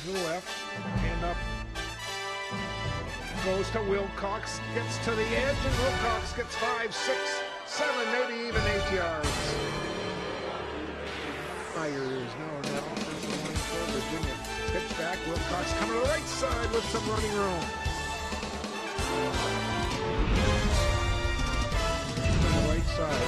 to the left, and up goes to Wilcox, gets to the edge, and Wilcox gets 5, 6, 7, maybe even 8 yards. Fires now for Virginia. Pitch back, Wilcox coming to the right side with some running room. On the right side.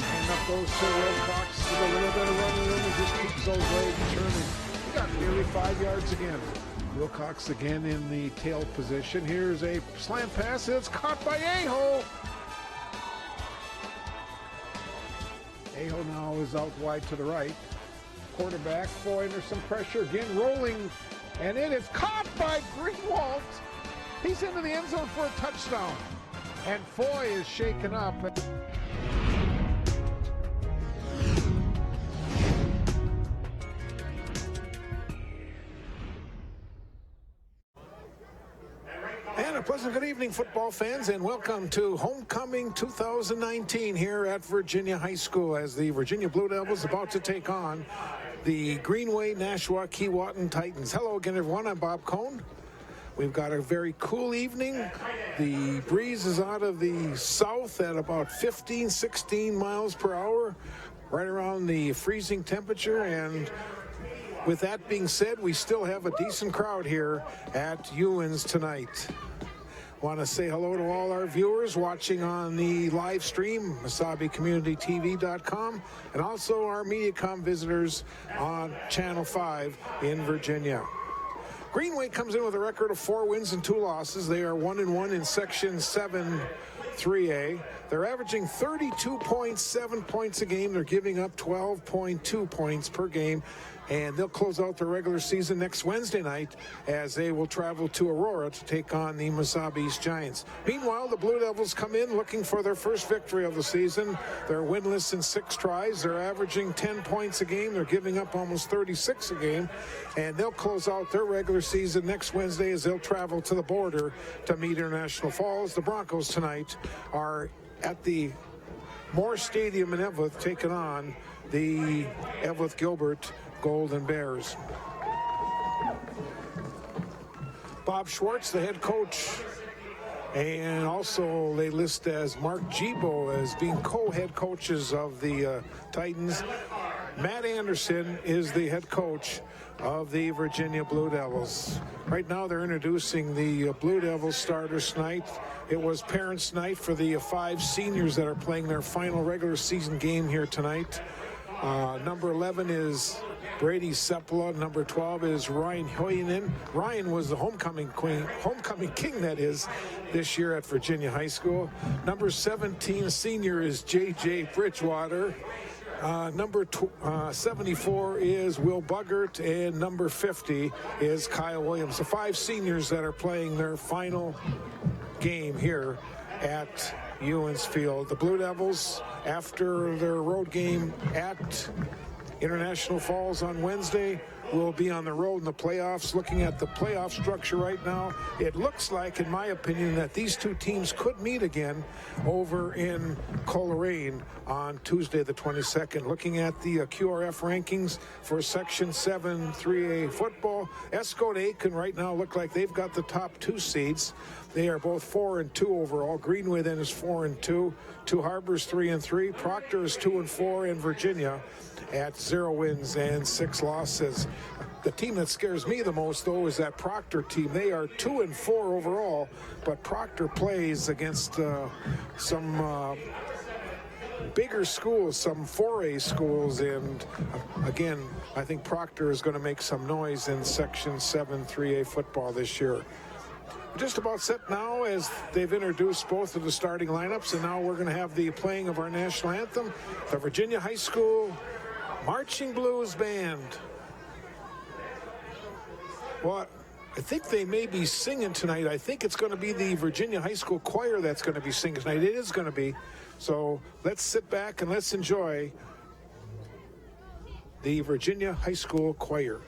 And up goes to Wilcox with a little bit of running room and just keeps those legs turning. He got nearly 5 yards again. Wilcox again in the tail position. Here's a slant pass. It's caught by Aho. Aho now is out wide to the right. Quarterback, Foy under some pressure. Again rolling. And it is caught by Greenwald. He's into the end zone for a touchdown. And Foy is shaken up. And a pleasant good evening, football fans, and welcome to Homecoming 2019 here at Virginia High School as the Virginia Blue Devils about to take on the Greenway Nashua Keewatin Titans. Hello again, everyone. I'm Bob Cohn. We've got a very cool evening. The breeze is out of the south at about 15, 16 miles per hour, right around the freezing temperature. And with that being said, we still have a decent crowd here at Ewens tonight. Want to say hello to all our viewers watching on the live stream, MasabiCommunityTV.com, and also our MediaCom visitors on Channel 5 in Virginia. Greenway comes in with a record of 4 wins and 2 losses. They are 1-1 in Section 7 3A. They're averaging 32.7 points a game. They're giving up 12.2 points per game. And they'll close out their regular season next Wednesday night as they will travel to Aurora to take on the Masabi's Giants. Meanwhile, the Blue Devils come in looking for their first victory of the season. They're winless in 6 tries. They're averaging 10 points a game. They're giving up almost 36 a game. And they'll close out their regular season next Wednesday as they'll travel to the border to meet International Falls. The Broncos tonight are at the Moore Stadium in Evlith taking on the Evlith Gilbert Golden Bears. Bob Schwartz, the head coach, and also they list as Mark Gibo as being co-head coaches of the Titans. Matt Anderson is the head coach of the Virginia Blue Devils. Right now they're introducing the Blue Devils starters tonight. It was parents' night for the 5 seniors that are playing their final regular season game here tonight. Number 11 is Brady Sepula. Number 12 is Ryan Hoyenen. Ryan was the homecoming king, that is, this year at Virginia High School. Number 17 senior is Jayjay Bridgewater. Number 74 is Will Buggart, and number 50 is Kyle Williams. The 5 seniors that are playing their final game here at Ewens Field. The Blue Devils, after their road game at International Falls on Wednesday, will be on the road in the playoffs. Looking at the playoff structure right now, it looks like, in my opinion, that these 2 teams could meet again over in Coleraine on Tuesday the 22nd. Looking at the QRF rankings for Section 7 3A football, Escott Aiken right now look like they've got the top 2 seeds. They are both 4-2 overall. Greenway then is 4-2. Two Harbors 3-3. Proctor is 2-4, and Virginia at 0 wins and 6 losses. The team that scares me the most, though, is that Proctor team. They are 2-4 overall, but Proctor plays against some bigger schools, some 4A schools, and again, I think Proctor is going to make some noise in Section 7 3A football this year. Just about set now as they've introduced both of the starting lineups, and now we're going to have the playing of our national anthem, the Virginia High School Marching Blues Band. Well, I think they may be singing tonight. I think it's going to be the Virginia High School Choir that's going to be singing tonight. It is going to be. So let's sit back and let's enjoy the Virginia High School Choir.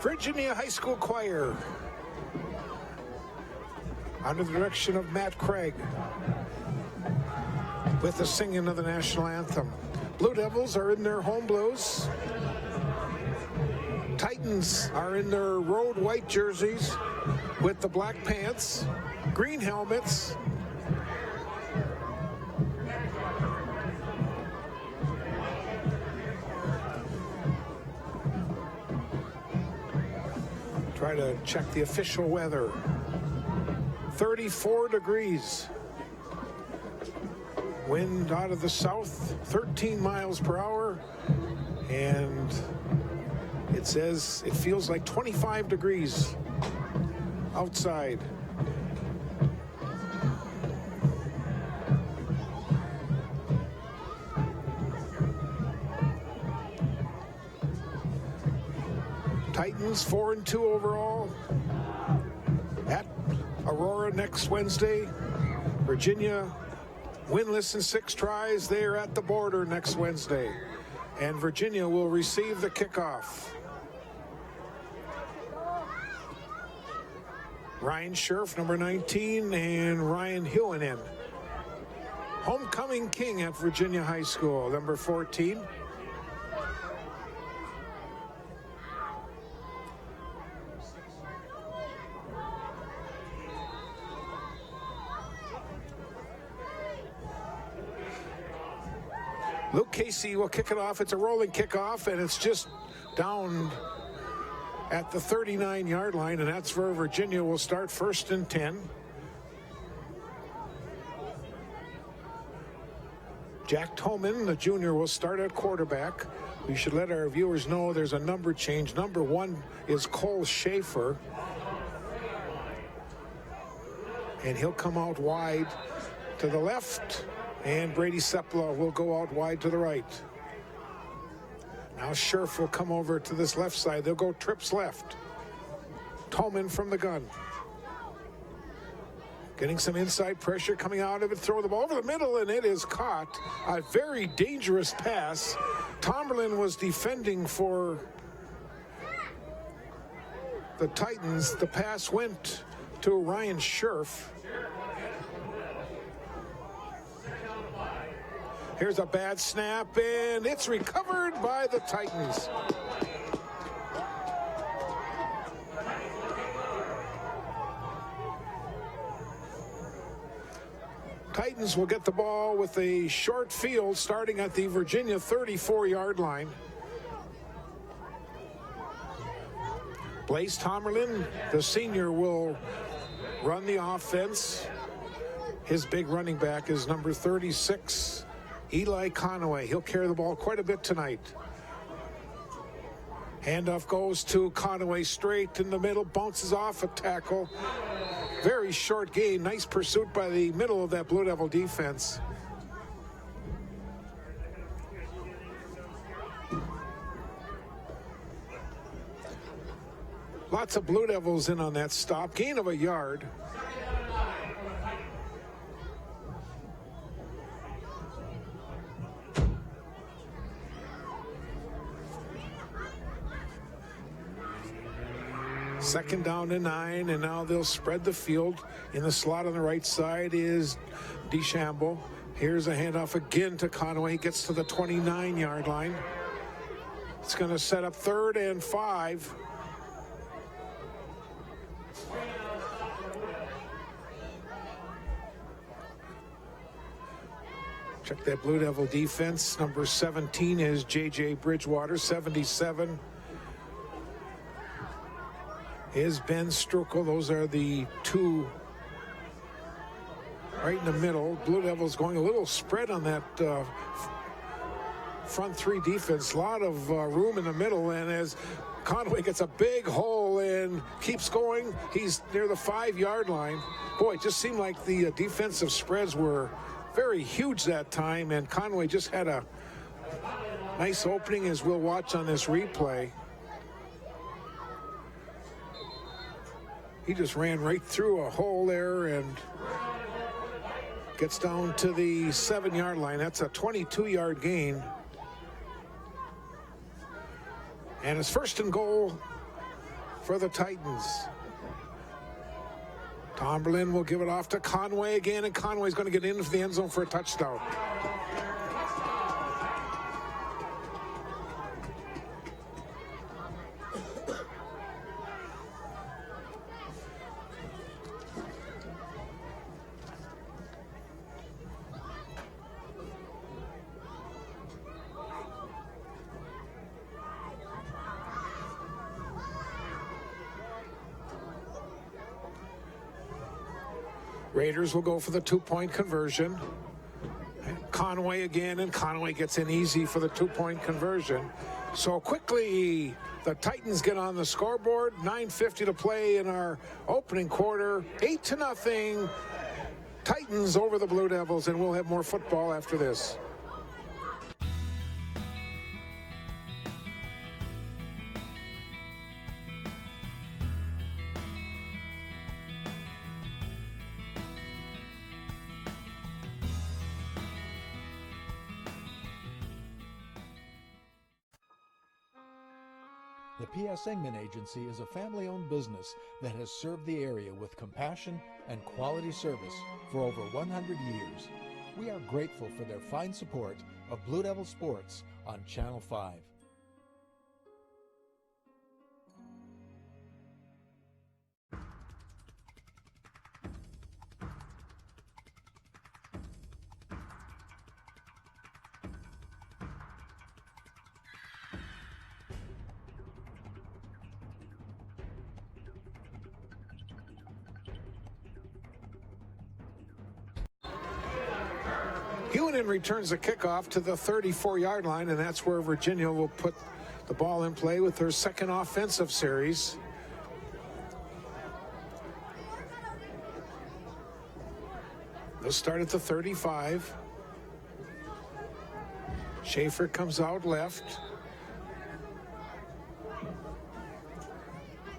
Virginia High School Choir, under the direction of Matt Craig, with the singing of the national anthem. Blue Devils are in their home blues. Titans are in their road white jerseys with the black pants, green helmets. Try to check the official weather. 34 degrees. Wind out of the south, 13 miles per hour. And it says it feels like 25 degrees outside. Titans 4-2 overall at Aurora next Wednesday. Virginia winless in 6 tries. They are at the border next Wednesday. And Virginia will receive the kickoff. Ryan Scherf, number 19, and Ryan Hillinen, homecoming king at Virginia High School, number 14. Luke Casey will kick it off. It's a rolling kickoff, and it's just down at the 39-yard line, and that's where Virginia will start 1st and 10. Jack Toman, the junior, will start at quarterback. We should let our viewers know there's a number change. Number 1 is Cole Schaefer, and he'll come out wide to the left, and Brady Sepla will go out wide to the right. Now Scherf will come over to this left side. They'll go trips left. Tolman from the gun. Getting some inside pressure coming out of it. Throw the ball over the middle, and it is caught. A very dangerous pass. Tomberlin was defending for the Titans. The pass went to Ryan Scherf. Here's a bad snap, and it's recovered by the Titans. Titans will get the ball with a short field starting at the Virginia 34-yard line. Blaise Tomberlin, the senior, will run the offense. His big running back is number 36, Eli Conaway. He'll carry the ball quite a bit tonight. Handoff goes to Conaway straight in the middle, bounces off a tackle. Very short gain. Nice pursuit by the middle of that Blue Devil defense. Lots of Blue Devils in on that stop. Gain of a yard. Second down to 9, and now they'll spread the field. In the slot on the right side is DeChambeau. Here's a handoff again to Conaway. He gets to the 29-yard line. It's going to set up 3rd and 5. Check that Blue Devil defense. Number 17 is Jayjay Bridgewater. 77 is Ben Strukel. Those are the two right in the middle. Blue Devils going a little spread on that front 3 defense. A lot of room in the middle, and as Conaway gets a big hole and keeps going, he's near the 5-yard line. Boy, it just seemed like the defensive spreads were very huge that time, and Conaway just had a nice opening, as we'll watch on this replay. He just ran right through a hole there and gets down to the 7-yard line. That's a 22-yard gain. And it's 1st and goal for the Titans. Tomberlin will give it off to Conway again, and Conway's going to get into the end zone for a touchdown. Raiders will go for the 2-point conversion. Conway again, and Conway gets in easy for the 2-point conversion. So quickly, the Titans get on the scoreboard. 9:50 to play in our opening quarter. 8-0. Titans over the Blue Devils, and we'll have more football after this. The P.S. Engman Agency is a family-owned business that has served the area with compassion and quality service for over 100 years. We are grateful for their fine support of Blue Devil Sports on Channel 5. Hewitt returns the kickoff to the 34-yard line, and that's where Virginia will put the ball in play with their second offensive series. They'll start at the 35. Schaefer comes out left.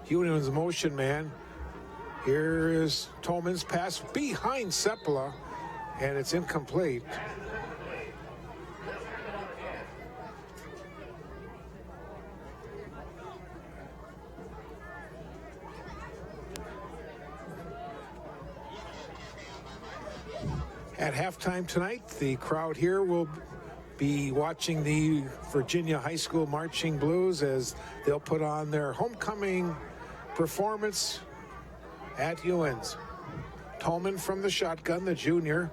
Hewitt is motion man. Here is Tolman's pass behind Sepala, and it's incomplete. At halftime tonight, the crowd here will be watching the Virginia High School Marching Blues as they'll put on their homecoming performance at Ewens. Tolman from the shotgun, the junior.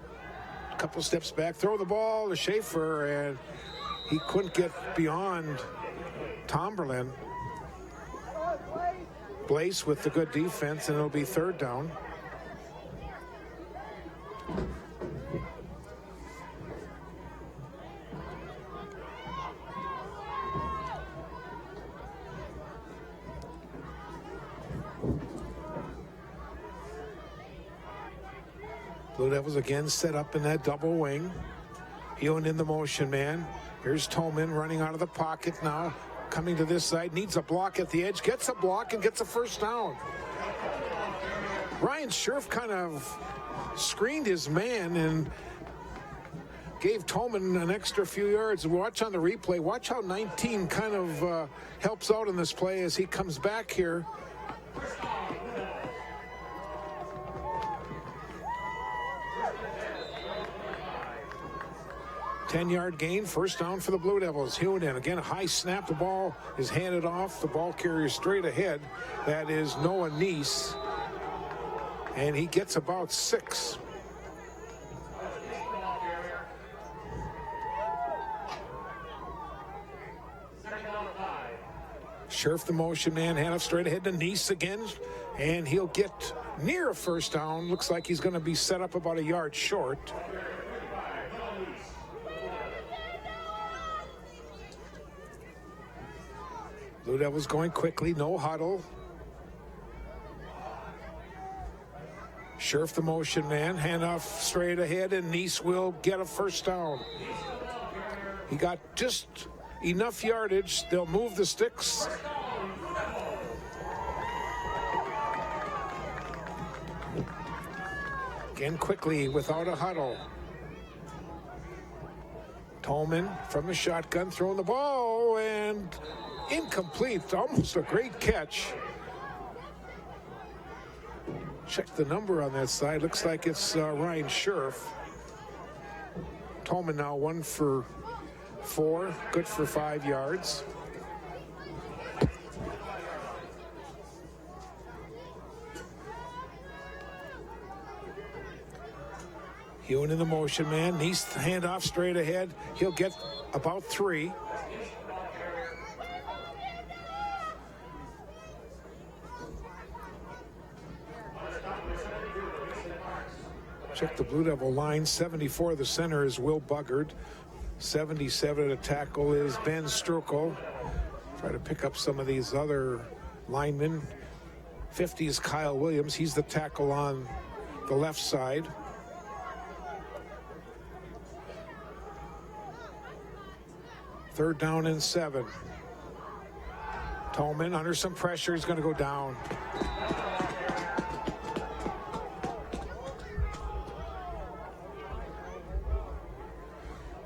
A couple steps back, throw the ball to Schaefer, and he couldn't get beyond Tomberlin. Blaze with the good defense, and it'll be third down. Blue Devils again set up in that double wing. Hewitt in the motion man. Here's Tolman running out of the pocket now. Coming to this side, needs a block at the edge, gets a block and gets a first down. Ryan Scherf kind of screened his man and gave Tolman an extra few yards. Watch on the replay. Watch how 19 kind of helps out in this play as he comes back here. Ten-yard gain, first down for the Blue Devils. Hewitt in again, a high snap. The ball is handed off. The ball carrier straight ahead. That is Noah Neese, and he gets about 6. Scherf the motion man, hand off straight ahead to Neese again, and he'll get near a first down. Looks like he's going to be set up about a yard short. Blue Devils going quickly, no huddle. Scherf the motion man, handoff straight ahead, and Neese will get a first down. He got just enough yardage. They'll move the sticks. Again quickly without a huddle. Tolman from the shotgun throwing the ball, and incomplete. Almost a great catch Check the number on that side. Looks like it's Ryan Scherf. Tolman now 1 for 4, good for 5 yards. Hewen in the motion man. Needs the handoff straight ahead. He'll get about 3. Check the Blue Devil line. 74, the center is Will Buggard. 77 at a tackle is Ben Strukel. Try to pick up some of these other linemen. 50 is Kyle Williams. He's the tackle on the left side. Third down and 7. Tolman under some pressure. He's going to go down.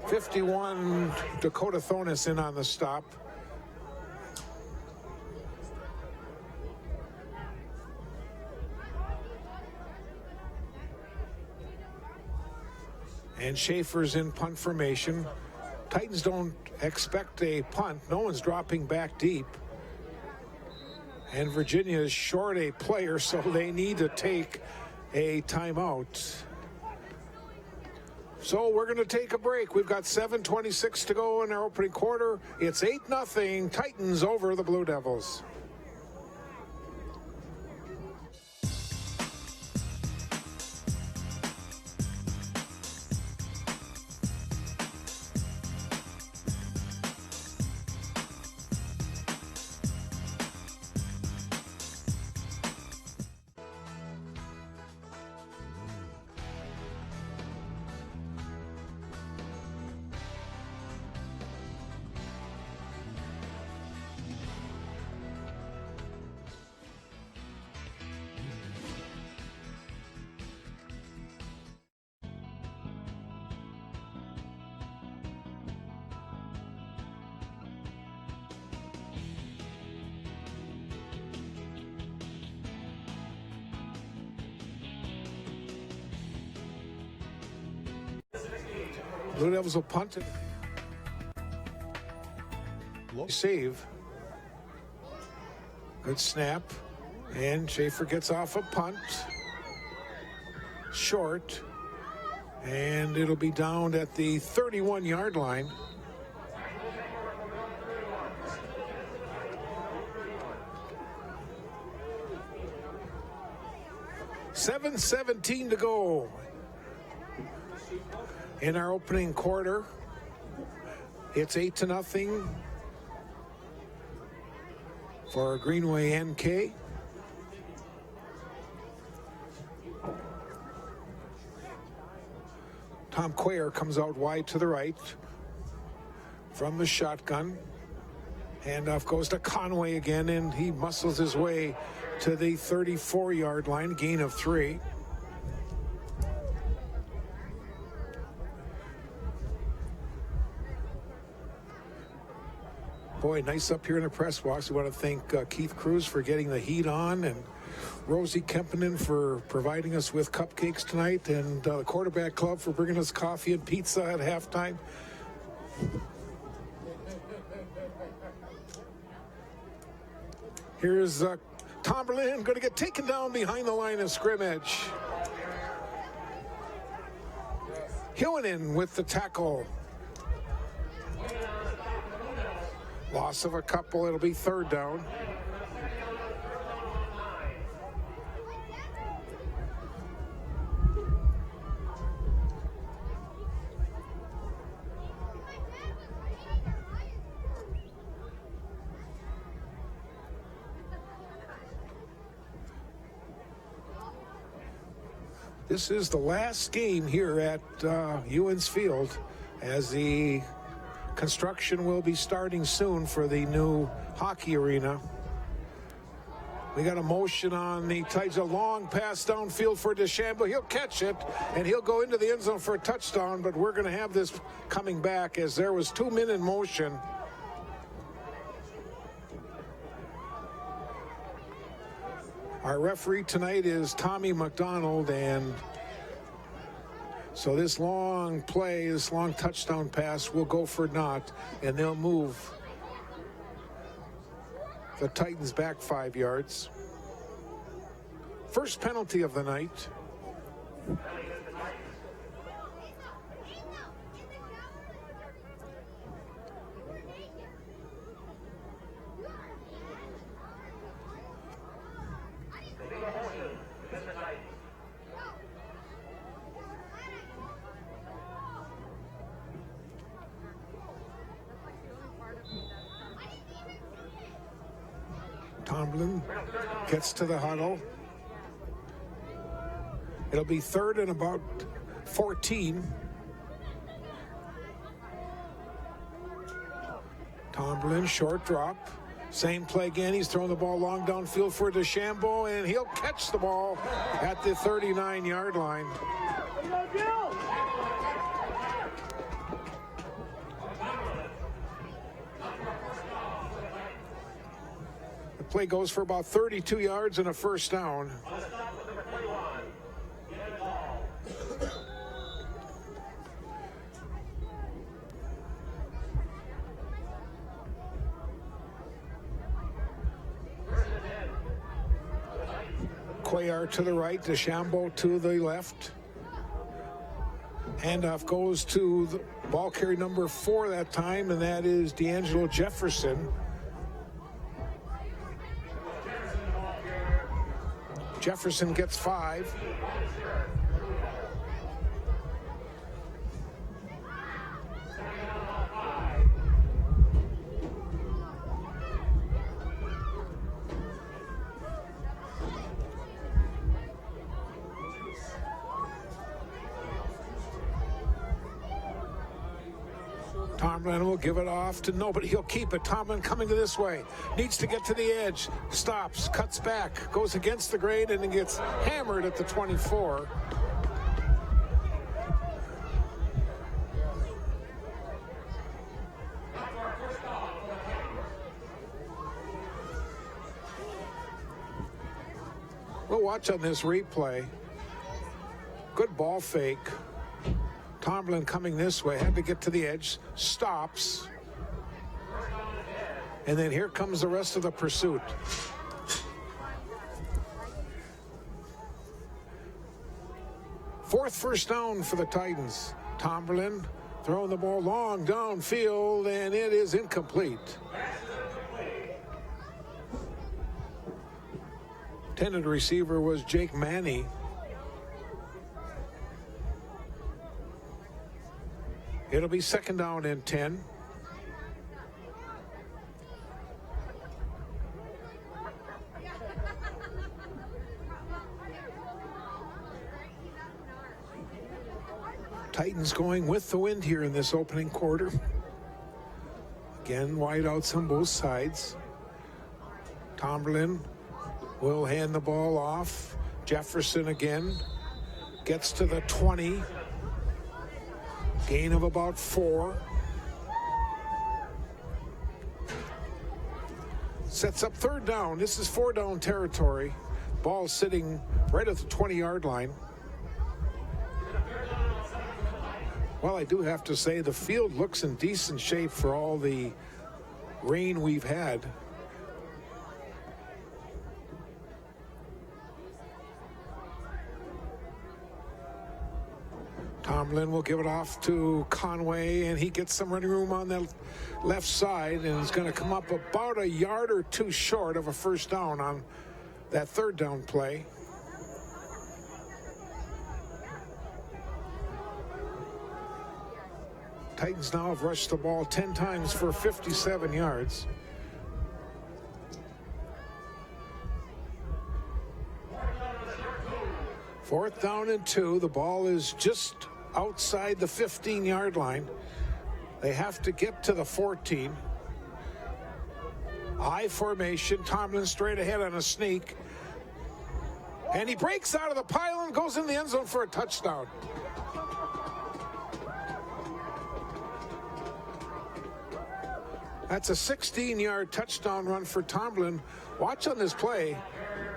'51 Dakota Thonis in on the stop. And Schaefer's in punt formation. Titans don't expect a punt. No one's dropping back deep. And Virginia is short a player, so they need to take a timeout. So we're going to take a break. We've got 7:26 to go in our opening quarter. It's 8-0 Titans over the Blue Devils. Blue Devils will punt it. Save. Good snap. And Schaefer gets off a punt. Short. And it'll be down at the 31-yard line. $7:17 to go in our opening quarter. It's 8-0 for Greenway NK. Tom Quayer comes out wide to the right from the shotgun. Handoff goes to Conway again, and he muscles his way to the 34-yard line, gain of 3. Boy, nice up here in the press box. We want to thank Keith Cruz for getting the heat on, and Rosie Kempinen for providing us with cupcakes tonight, and the Quarterback Club for bringing us coffee and pizza at halftime. Here's Tomberlin going to get taken down behind the line of scrimmage. Hewen with the tackle. Loss of a couple, it'll be third down. This is the last game here at Ewens Field, as the construction will be starting soon for the new hockey arena. We got a motion on the Titans, a long pass downfield for DeChambeau. He'll catch it, and he'll go into the end zone for a touchdown, but we're going to have this coming back as there was 2 men in motion. Our referee tonight is Tommy McDonald, and so this long play, this long touchdown pass will go for naught, and they'll move the Titans back 5 yards. First penalty of the night. Tomlin gets to the huddle. It'll be third and about 14. Tomlin, short drop. Same play again. He's throwing the ball long downfield for DeChambeau, and he'll catch the ball at the 39-yard line. The play goes for about 32 yards and a first down. Cuellar to the right, DeChambeau to the left. Handoff goes to the ball carrier number 4 that time, and that is D'Angelo Jefferson. Jefferson gets 5. Tomlin will give it off to nobody. He'll keep it. Tomlin coming this way. Needs to get to the edge. Stops. Cuts back. Goes against the grain and gets hammered at the 24. We'll watch on this replay. Good ball fake. Tomlin coming this way, had to get to the edge, stops. And then here comes the rest of the pursuit. Fourth first down for the Titans. Tomlin throwing the ball long downfield, and it is incomplete. Intended receiver was Jake Manny. It'll be second down and 10. Titans going with the wind here in this opening quarter. Again, wide outs on both sides. Tomlin will hand the ball off. Jefferson again gets to the 20. Gain of about 4. Sets up third down. This is 4-down territory. Ball sitting right at the 20-yard line. Well, I do have to say the field looks in decent shape for all the rain we've had. Tomlin will give it off to Conway, and he gets some running room on the left side, and is going to come up about a yard or 2 short of a first down on that third down play. Titans now have rushed the ball 10 times for 57 yards. Fourth down and 2. The ball is just outside the 15-yard line. They have to get to the 14. I formation. Tomlin straight ahead on a sneak. And he breaks out of the pile and goes in the end zone for a touchdown. That's a 16-yard touchdown run for Tomlin. Watch on this play.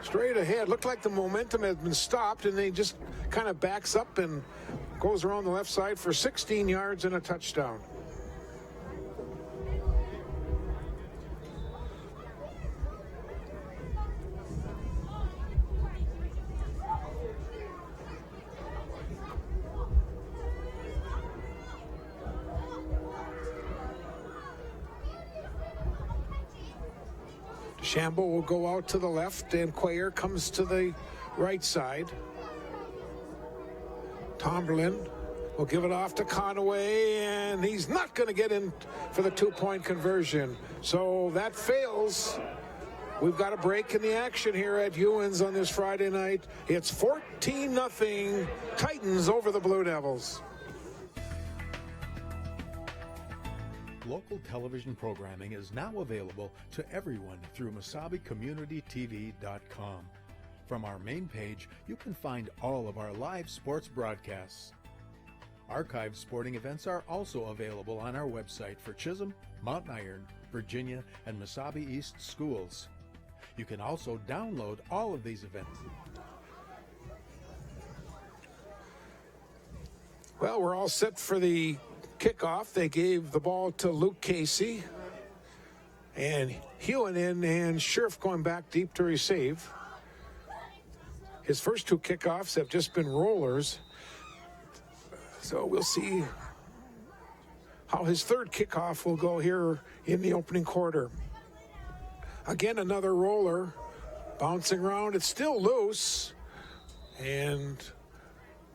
Straight ahead. Looked like the momentum had been stopped, and they just kind of backs up and goes around the left side for 16 yards and a touchdown. Shambo will go out to the left, and Cuellar comes to the right side. Tomberlin will give it off to Conaway, and he's not going to get in for the two-point conversion. So that fails. We've got a break in the action here at Ewan's on this Friday night. It's 14-0 Titans over the Blue Devils. Local television programming is now available to everyone through MasabiCommunityTV.com. From our main page, you can find all of our live sports broadcasts. Archived sporting events are also available on our website for Chisholm, Mount Iron, Virginia, and Mesabi East schools. You can also download all of these events. Well, we're all set for the kickoff. They gave the ball to Luke Casey, and Hewen in, and Scherf going back deep to receive. His first two kickoffs have just been rollers, so we'll see how his third kickoff will go here in the opening quarter. Again, another roller bouncing around. It's still loose, and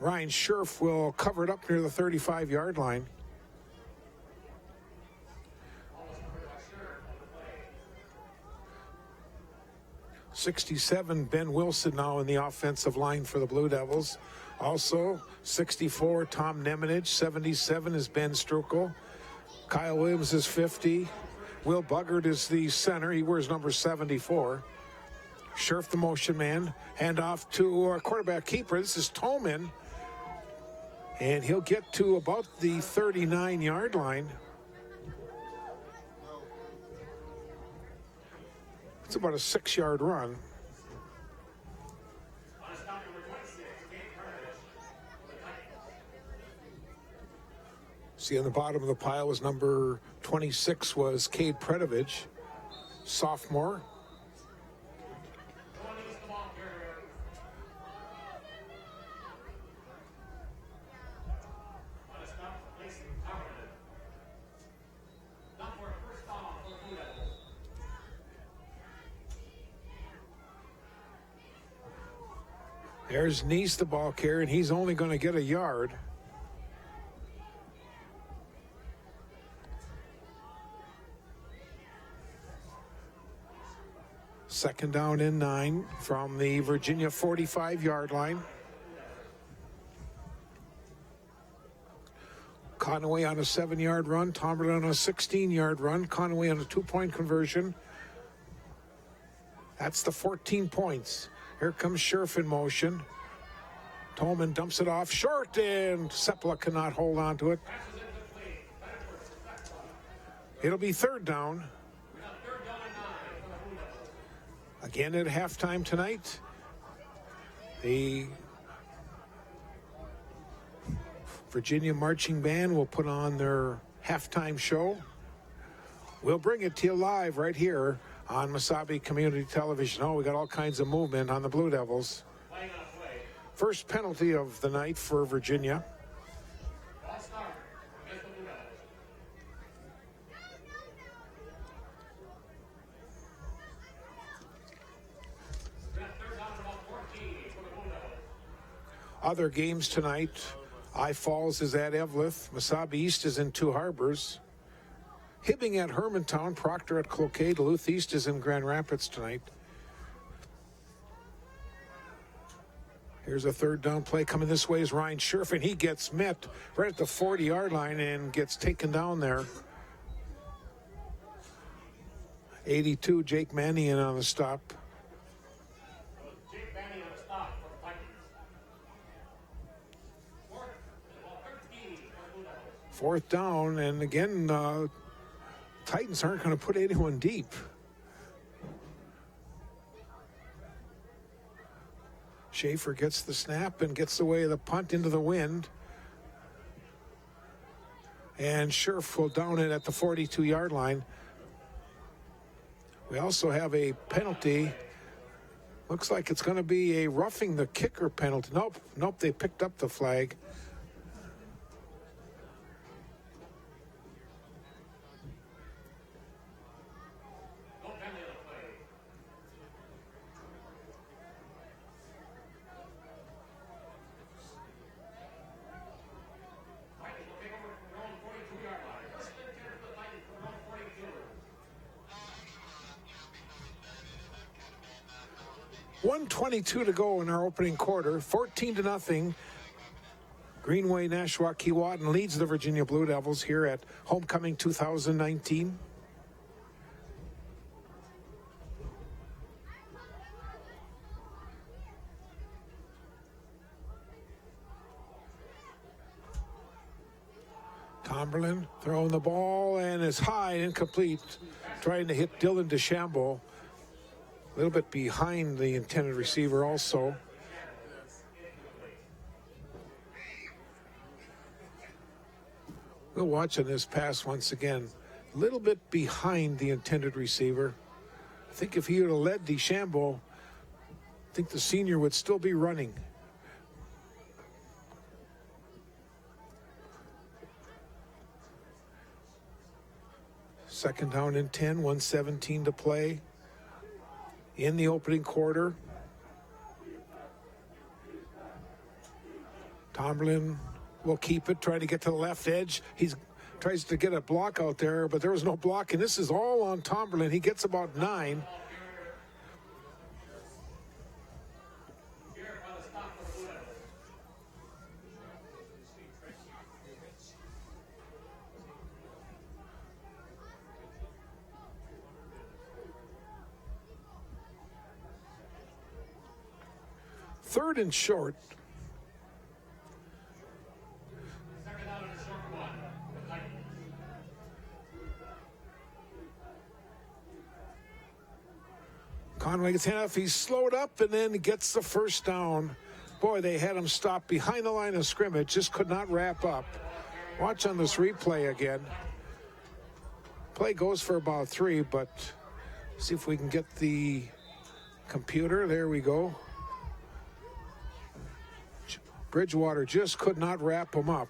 Ryan Scherf will cover it up near the 35-yard line. '67, Ben Wilson now in the offensive line for the Blue Devils. Also, 64, Tom Nemenich. 77 is Ben Strukel. Kyle Williams is 50. Will Buggard is the center. He wears number 74. Scherf, the motion man. Hand off to our quarterback keeper. This is Tolman. And he'll get to about the 39-yard line. It's about a 6-yard run. See, on the bottom of the pile was number 26 was Cade Predovich, sophomore. There's Neese, the ball carrier, and he's only going to get a yard. Second down and 9 from the Virginia 45-yard line. Conaway on a 7-yard run. Tomberlin on a 16-yard run. Conaway on a 2-point conversion. That's the 14 points. Here comes Scherf in motion. Tolman dumps it off short, and Sepala cannot hold on to it. It'll be third down. Again at halftime tonight, the Virginia Marching Band will put on their halftime show. We'll bring it to you live right here on Mesabi Community Television. Oh, we got all kinds of movement on the Blue Devils. First penalty of the night for Virginia. Other games tonight, I Falls is at Eveleth. Mesabi East is in Two Harbors. Hibbing at Hermantown, Proctor at Cloquet. Duluth East is in Grand Rapids tonight. Here's a third down play coming this way is Ryan Scherf, and he gets met right at the 40-yard line and gets taken down there. 82, Jake Mannion on the stop. Fourth down, and again, Titans aren't going to put anyone deep. Schaefer gets the snap and gets away the punt into the wind. And Scherf will down it at the 42-yard line. We also have a penalty. Looks like it's going to be a roughing the kicker penalty. Nope, they picked up the flag. .122 to go in our opening quarter, 14-0. Greenway Nashua Keewatin leads the Virginia Blue Devils here at Homecoming 2019. Tomberlin throwing the ball and is high, incomplete, trying to hit Dylan DeChambeau. A little bit behind the intended receiver also. We'll watch on this pass once again. A little bit behind the intended receiver. I think if he would have led DeChambeau, I think the senior would still be running. Second down and 10, 1:17 to play in the opening quarter. Tomberlin will keep it, trying to get to the left edge. He tries to get a block out there, but there was no block, and this is all on Tomberlin. He gets about 9. Third and short. Conway gets handoff. He's slowed up and then gets the first down. Boy, they had him stop behind the line of scrimmage. Just could not wrap up. Watch on this replay again. Play goes for about 3, but see if we can get the computer. There we go. Bridgewater just could not wrap him up.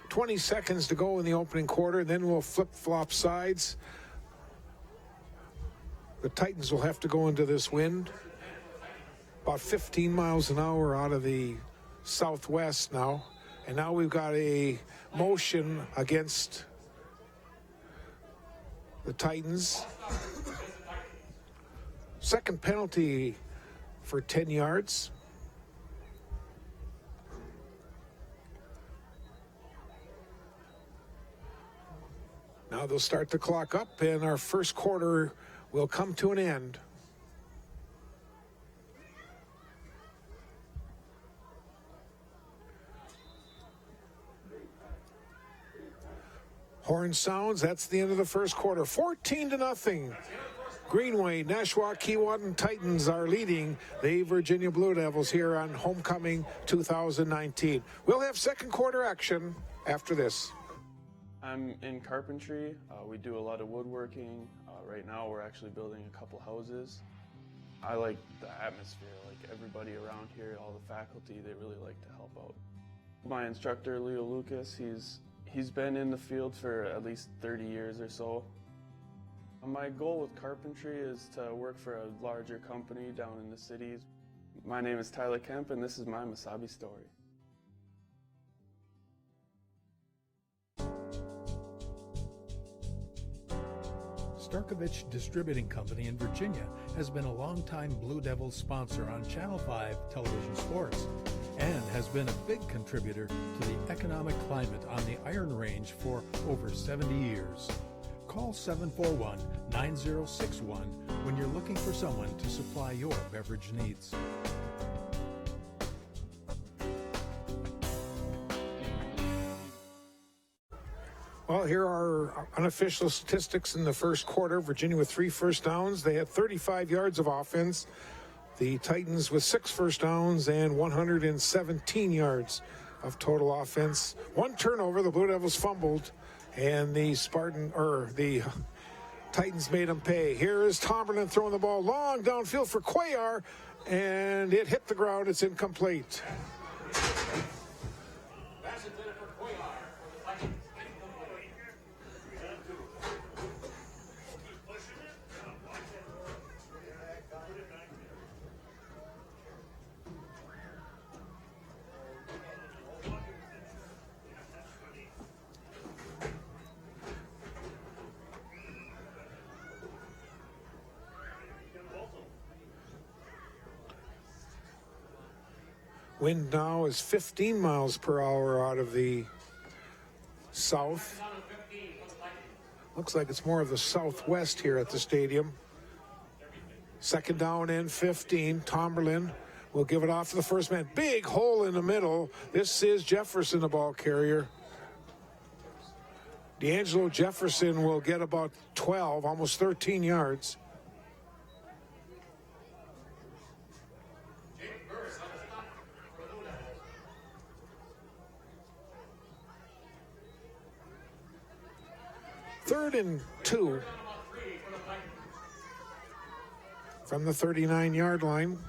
$20 seconds to go in the opening quarter, then we'll flip-flop sides. The Titans will have to go into this wind. About 15 miles an hour out of the southwest now. And now we've got a motion against the Titans. Second penalty for 10 yards. Now they'll start the clock up, and our first quarter will come to an end. Horn sounds. That's the end of the first quarter. 14-0. Greenway, Nashua, Keewatin Titans are leading the Virginia Blue Devils here on Homecoming 2019. We'll have second quarter action after this. I'm in carpentry. We do a lot of woodworking. Right now we're actually building a couple houses. I like the atmosphere, like everybody around here, all the faculty, they really like to help out. My instructor, Leo Lucas, he's been in the field for at least 30 years or so. My goal with carpentry is to work for a larger company down in the cities. My name is Tyler Kemp, and this is my Masabi story. Starkovich Distributing Company in Virginia has been a longtime Blue Devils sponsor on Channel 5 television sports and has been a big contributor to the economic climate on the Iron Range for over 70 years. Call 741-9061 when you're looking for someone to supply your beverage needs. Well, here are unofficial statistics in the first quarter. Virginia with 3 first downs. They had 35 yards of offense. The Titans with 6 first downs and 117 yards of total offense. 1 turnover. The Blue Devils fumbled, and the Titans made them pay. Here is Tomberlin throwing the ball long downfield for Cuellar, and it hit the ground. It's incomplete. Wind now is 15 miles per hour out of the south. Looks like it's more of the southwest here at the stadium. 2nd down and 15. Tomberlin will give it off to the first man. Big hole in the middle. This is Jefferson, the ball carrier. D'Angelo Jefferson will get about 12, almost 13 yards. Third and 2 from the 39-yard line.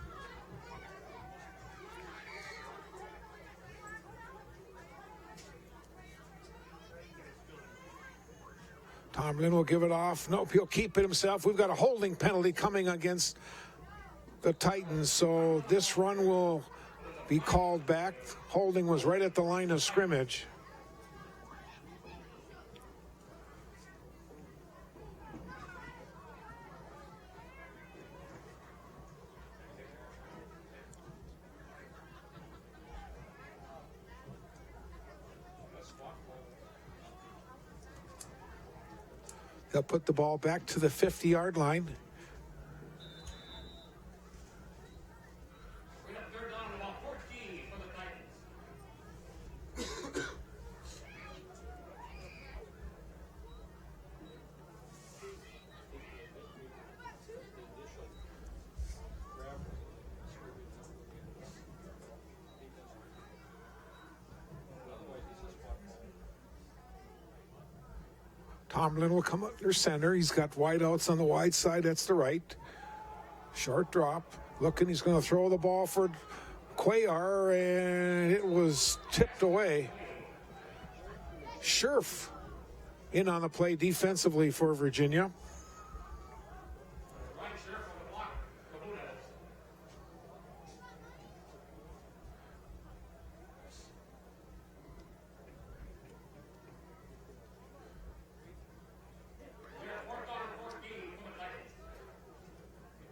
Tomlin will give it off. Nope, he'll keep it himself. We've got a holding penalty coming against the Titans, so this run will be called back. Holding was right at the line of scrimmage. They'll put the ball back to the 50-yard line. Third down, about 14 for the Titans. Tomlin will come under center. He's got wideouts on the wide side. That's the right. Short drop. Looking, he's going to throw the ball for Cuellar, and it was tipped away. Scherf in on the play defensively for Virginia.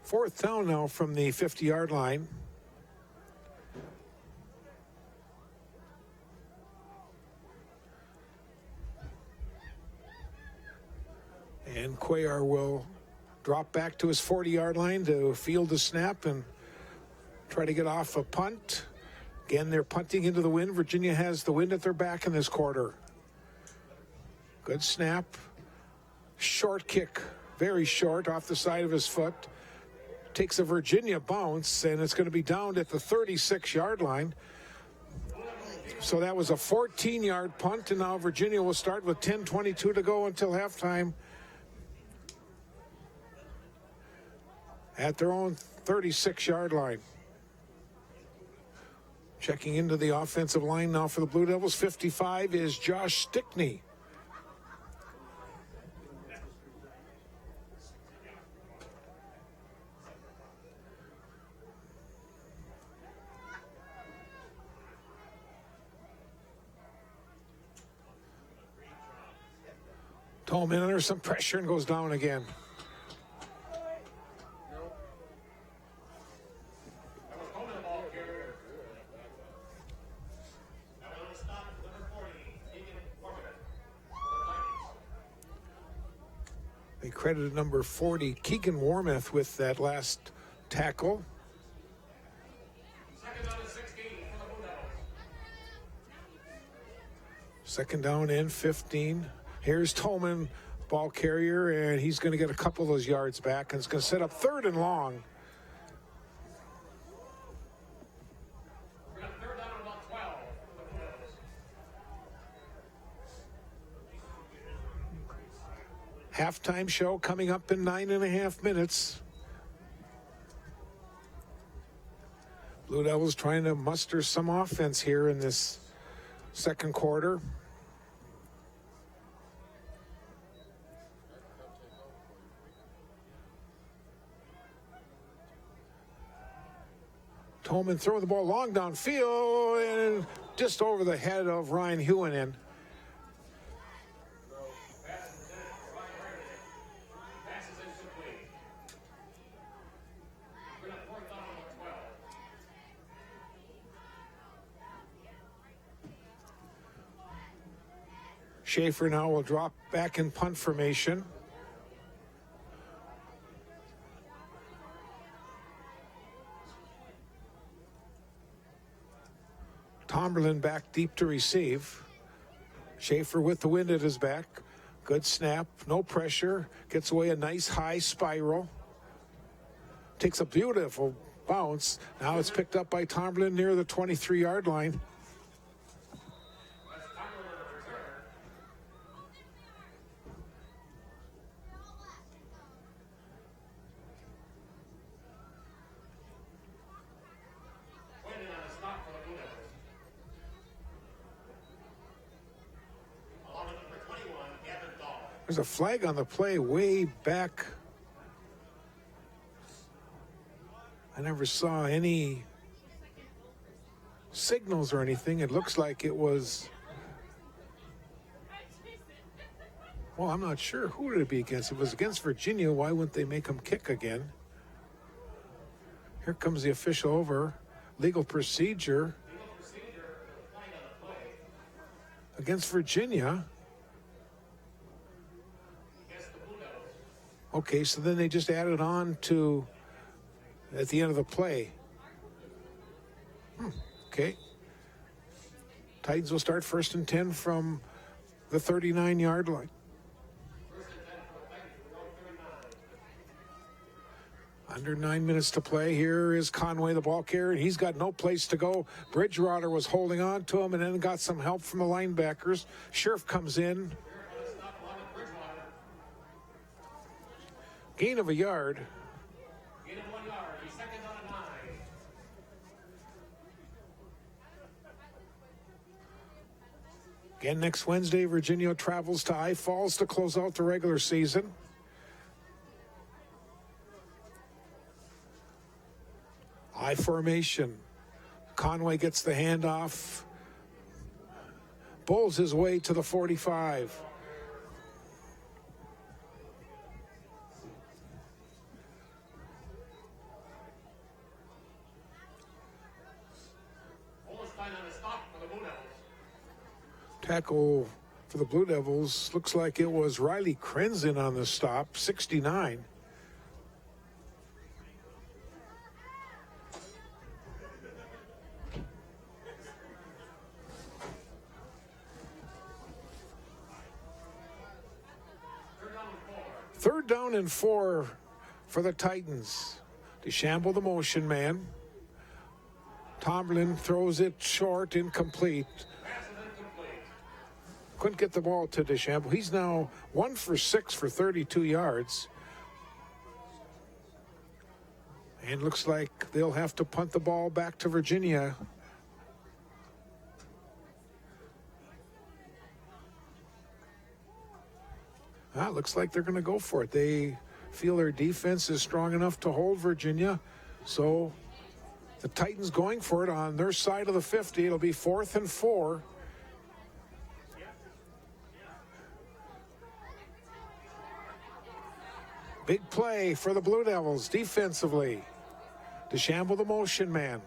Fourth down now from the 50-yard line. And Cuellar will drop back to his 40-yard line to field the snap and try to get off a punt. Again, they're punting into the wind. Virginia has the wind at their back in this quarter. Good snap. Short kick, very short, off the side of his foot. Takes a Virginia bounce, and it's going to be down at the 36-yard line. So that was a 14-yard punt, and now Virginia will start with 10:22 to go until halftime at their own 36-yard line. Checking into the offensive line now for the Blue Devils. 55 is Josh Stickney. Tolman under some pressure and goes down again. They credited number 40, Keegan Warmoth, with that last tackle. Second down and 15. Here's Tolman, ball carrier, and he's going to get a couple of those yards back, and it's going to set up 3rd and long. We're going to 3rd down and about 12. Halftime show coming up in 9.5 minutes. Blue Devils trying to muster some offense here in this second quarter. Tolman throwing the ball long downfield and just over the head of Ryan Hewinen. Passes incomplete. We're going to 4th down and 12. Schaefer now will drop back in punt formation. Tomberlin back deep to receive. Schaefer with the wind at his back. Good snap, no pressure. Gets away a nice high spiral. Takes a beautiful bounce. Now it's picked up by Tomberlin near the 23-yard line. There's a flag on the play way back. I never saw any signals or anything. It looks like it was, well, I'm not sure. Who would it be against? If it was against Virginia, why wouldn't they make him kick again? Here comes the official over. Legal procedure against Virginia. Okay, so then they just added on to at the end of the play. Okay. Titans will start 1st and 10 from the 39-yard line. Under 9 minutes to play. Here is Conway, the ball carrier, and he's got no place to go. Bridgewater was holding on to him and then got some help from the linebackers. Scherf comes in. Gain of a yard. Gain of 1 yard. He's 2nd down and 9. Again, next Wednesday, Virginia travels to I Falls to close out the regular season. I formation. Conway gets the handoff. Bowls his way to the 45. Tackle for the Blue Devils. Looks like it was Riley Krenzen on the stop, 69. Third down and 4 for the Titans. DeChambeau, the motion man. Tomlin throws it short, incomplete. Couldn't get the ball to DeChambeau. He's now 1 for 6 for 32 yards. And looks like they'll have to punt the ball back to Virginia. Looks like they're going to go for it. They feel their defense is strong enough to hold Virginia. So the Titans going for it on their side of the 50. It'll be 4th and 4. Big play for the Blue Devils defensively. DeChambeau, the motion man.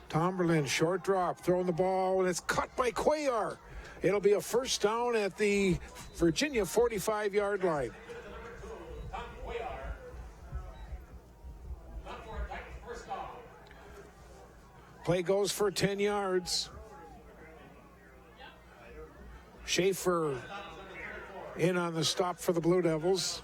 Tomberlin, short drop, throwing the ball, and it's caught by Cuellar. It'll be a first down at the Virginia 45-yard line. Play goes for 10 yards. Schaefer in on the stop for the Blue Devils.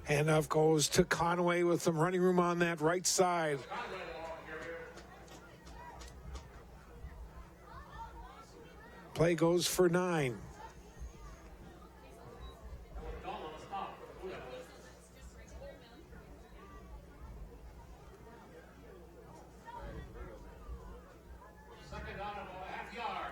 Handoff goes to Conway with some running room on that right side. Play goes for 9. Second down, about a half yard.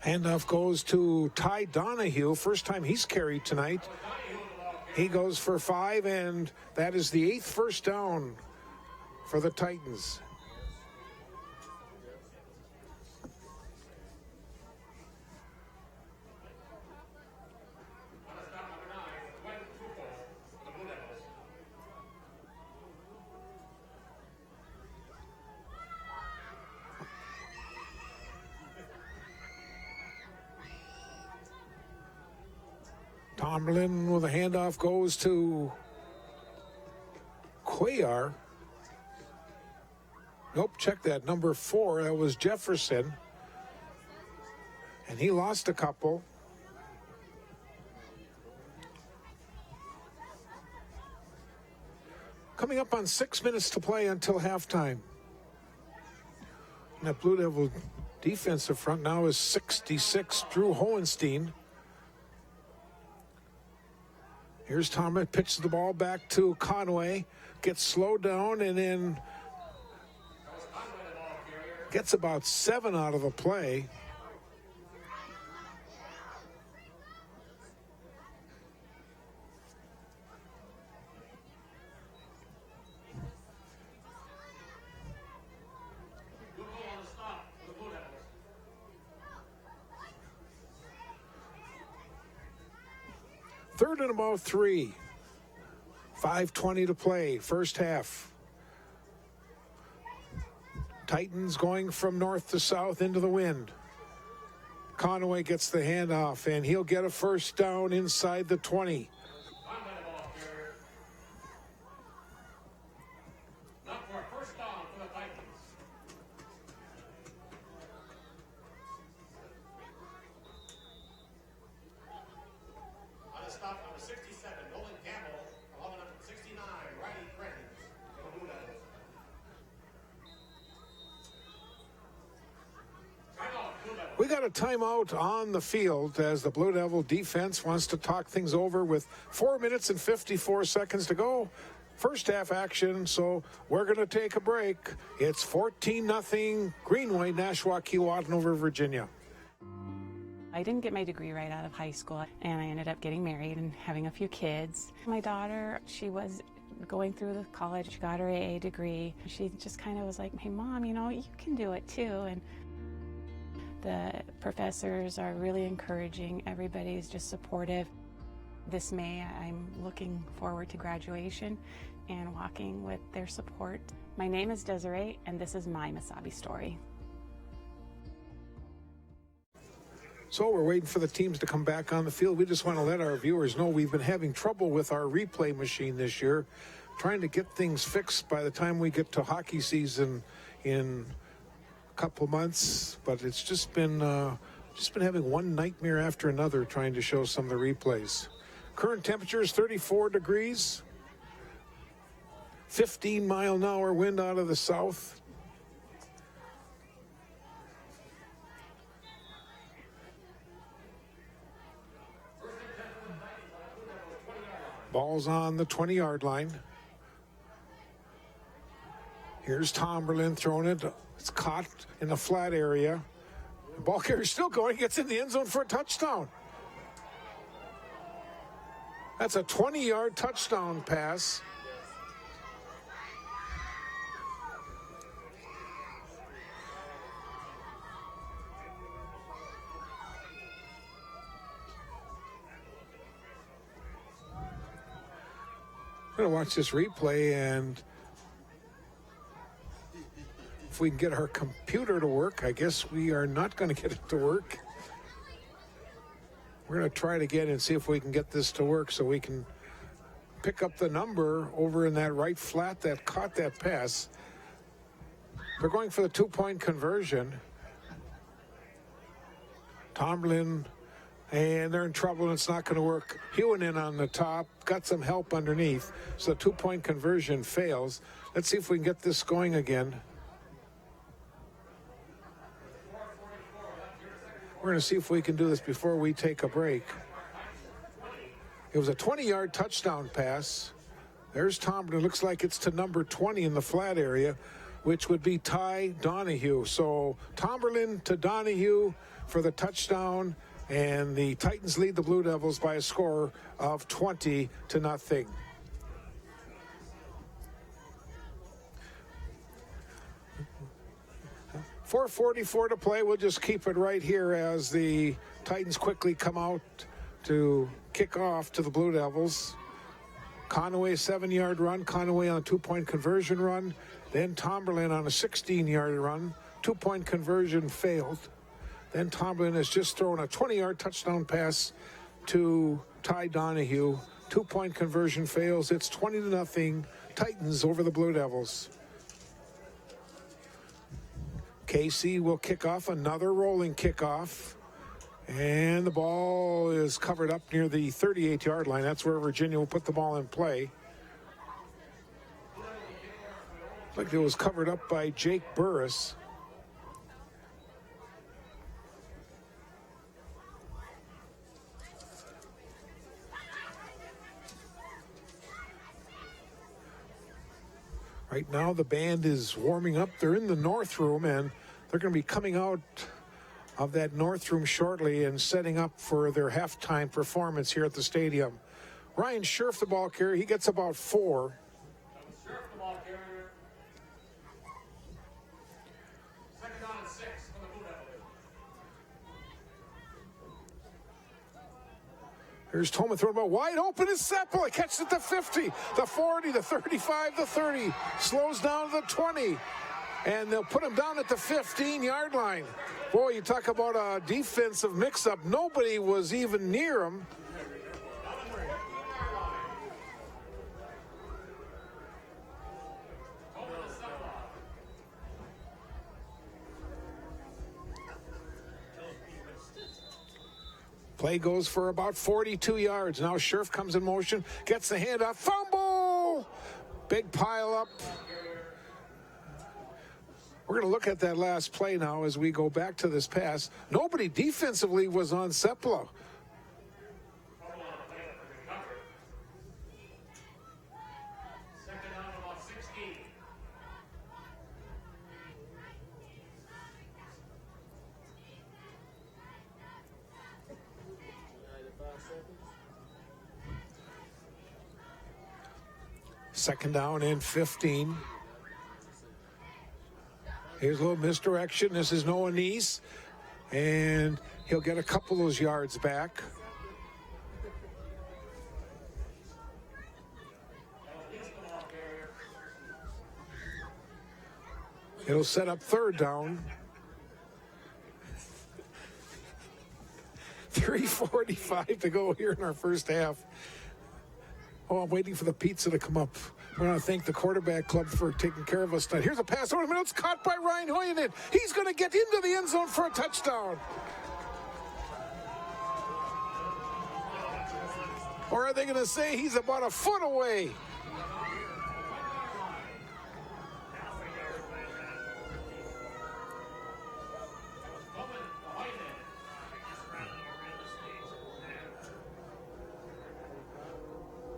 Handoff goes to Ty Donahue. First time he's carried tonight. He goes for 5, and that is the 8th first down for the Titans. Tomlin with a handoff goes to Cuellar. Nope, check that. Number 4, that was Jefferson. And he lost a couple. Coming up on 6 minutes to play until halftime. And that Blue Devil defensive front now is 66, Drew Hohenstein. Here's Thomas, pitches the ball back to Conway, gets slowed down, and then gets about 7 out of the play. Third and about 3. 5:20 to play, first half. Titans going from north to south into the wind. Conway gets the handoff, and he'll get a first down inside the 20. Not for a first down for the Titans. On the stop, number 67, Nolan Campbell. Along number 69, Riley Friends. We got a timeout on the field as the Blue Devil defense wants to talk things over with 4 minutes and 54 seconds to go. First half action, so we're going to take a break. It's 14-0 Greenway, Nashua, Keewatin over Virginia. I didn't get my degree right out of high school, and I ended up getting married and having a few kids. My daughter, she was going through the college, she got her AA degree. She just kind of was like, hey, Mom, you know, you can do it too. And the professors are really encouraging. Everybody's just supportive. This May, I'm looking forward to graduation and walking with their support. My name is Desiree, and this is my Mesabi story. So we're waiting for the teams to come back on the field. We just want to let our viewers know we've been having trouble with our replay machine this year, trying to get things fixed by the time we get to hockey season in a couple months. But it's just been having one nightmare after another trying to show some of the replays. Current temperature is 34 degrees, 15-mile-an-hour wind out of the south. Ball's on the 20-yard line. Here's Tomberlin throwing it. It's caught in the flat area. The ball carrier's still going. Gets in the end zone for a touchdown. That's a 20-yard touchdown pass. We're going to watch this replay, and if we can get our computer to work, I guess we are not going to get it to work. We're going to try it again and see if we can get this to work so we can pick up the number over in that right flat that caught that pass. They're going for the two-point conversion. Tomlin, and they're in trouble, and it's not going to work. Hewen in on the top, got some help underneath, so the two-point conversion fails. Let's see if we can get this going again. We're going to see if we can do this before we take a break. It was a 20-yard touchdown pass. There's Tomlin. It looks like it's to number 20 in the flat area, which would be Ty Donahue. So Tomlin to Donahue for the touchdown, and the Titans lead the Blue Devils by a score of 20-0. 4:44 to play. We'll just keep it right here as the Titans quickly come out to kick off to the Blue Devils. Conaway 7-yard run. Conaway on a two-point conversion run. Then Tomlin on a 16-yard run. Two-point conversion failed. Then Tomlin has just thrown a 20-yard touchdown pass to Ty Donahue. Two-point conversion fails. It's 20-0. Titans over the Blue Devils. Casey will kick off, another rolling kickoff. And the ball is covered up near the 38-yard line. That's where Virginia will put the ball in play. Like it was covered up by Jake Burris. Right now the band is warming up. They're in the North Room, and they're going to be coming out of that North Room shortly and setting up for their halftime performance here at the stadium. Ryan Scherf, the ball carrier, he gets about 4. Second down and 6 for the Blue Devils. Here's Toma throwing the ball wide open. Is Seppala. Catches at the 50, the 40, the 35, the 30. Slows down to the 20. And they'll put him down at the 15-yard line. Boy, you talk about a defensive mix-up. Nobody was even near him. Play goes for about 42 yards. Now Scherf comes in motion, gets the handoff, fumble! Big pile up. We're going to look at that last play now as we go back to this pass. Nobody defensively was on Seppala. Second down about 16. Second down and 15. Here's a little misdirection. This is Noah Neese, and he'll get a couple of those yards back. It'll set up third down. 3:45 to go here in our first half. Oh, I'm waiting for the pizza to come up. I want to thank the quarterback club for taking care of us tonight. Here's a pass over the middle. It's caught by Ryan Hoyenden. He's going to get into the end zone for a touchdown. Or are they going to say he's about a foot away?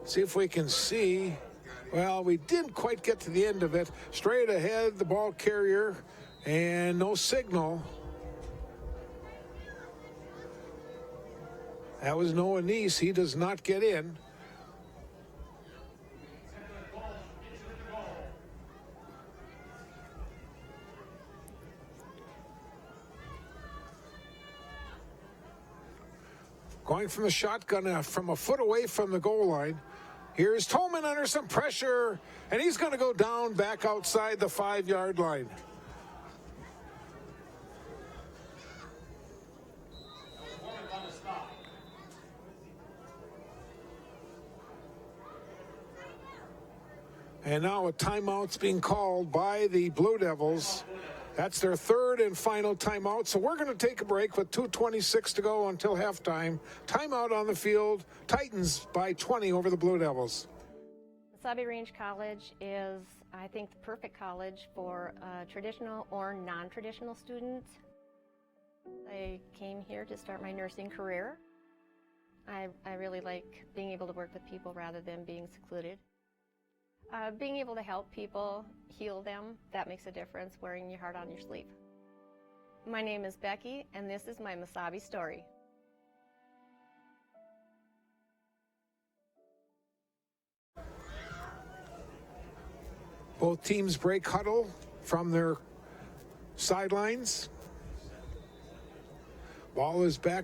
See if we can see. Well, we didn't quite get to the end of it. Straight ahead, the ball carrier, and no signal. That was Noah Neese. He does not get in. Going from the shotgun from a foot away from the goal line. Here's Tolman under some pressure, and he's going to go down back outside the 5-yard line. And now a timeout's being called by the Blue Devils. That's their third and final timeout. So we're going to take a break with 2:26 to go until halftime. Timeout on the field. Titans by 20 over the Blue Devils. Wasabi Range College is, I think, the perfect college for a traditional or non-traditional student. I came here to start my nursing career. I really like being able to work with people rather than being secluded. Being able to help people, heal them, that makes a difference, wearing your heart on your sleeve. My name is Becky, and this is my Wasabi story. Both teams break huddle from their sidelines. Ball is back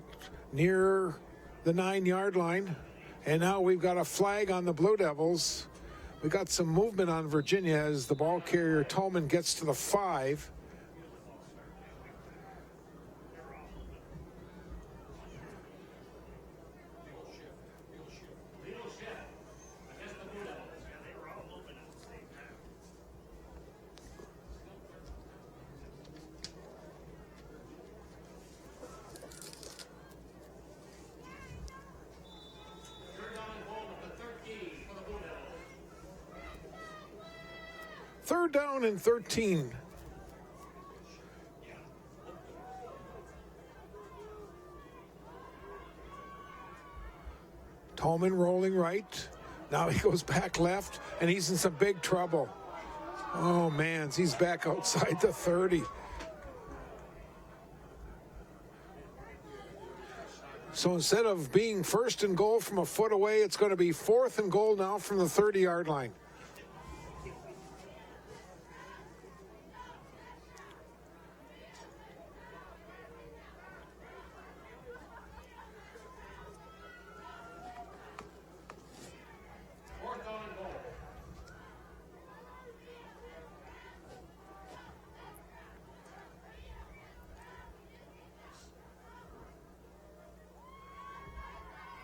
near the 9-yard line, and now we've got a flag on the Blue Devils. We got some movement on Virginia as the ball carrier Tolman gets to the 5. Third down and 13. Tolman rolling right. Now he goes back left, and he's in some big trouble. Oh, man, he's back outside the 30. So instead of being first and goal from a foot away, it's going to be 4th and goal now from the 30-yard line.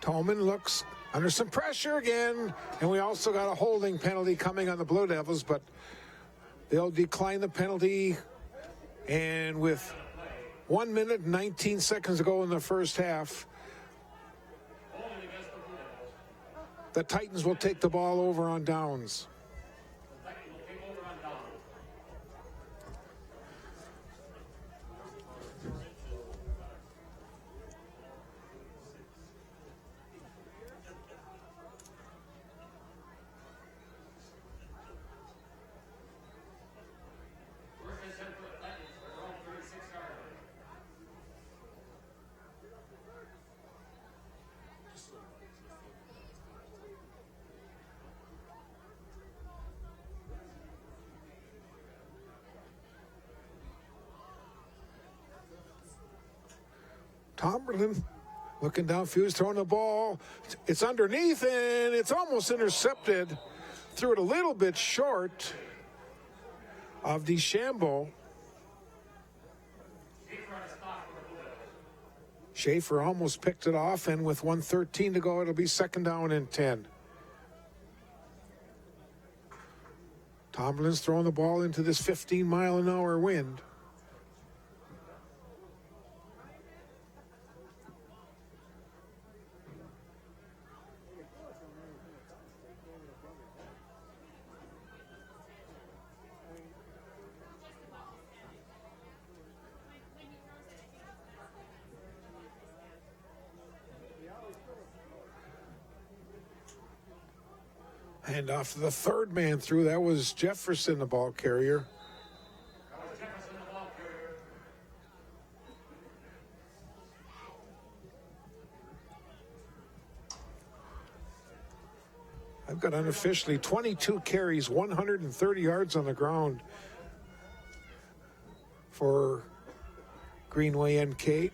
Tolman looks under some pressure again, and we also got a holding penalty coming on the Blue Devils, but they'll decline the penalty. And with 1 minute and 19 seconds to go in the first half, the Titans will take the ball over on downs. Tomberlin looking downfield, throwing the ball. It's underneath, and it's almost intercepted. Threw it a little bit short of DeChambeau. Schaefer almost picked it off, and with 1:13 to go, it'll be 2nd down and 10. Tomlin's throwing the ball into this 15-mile-an-hour wind. And off the third man through, that was Jefferson, the ball carrier. I've got unofficially 22 carries, 130 yards on the ground for Greenway NK.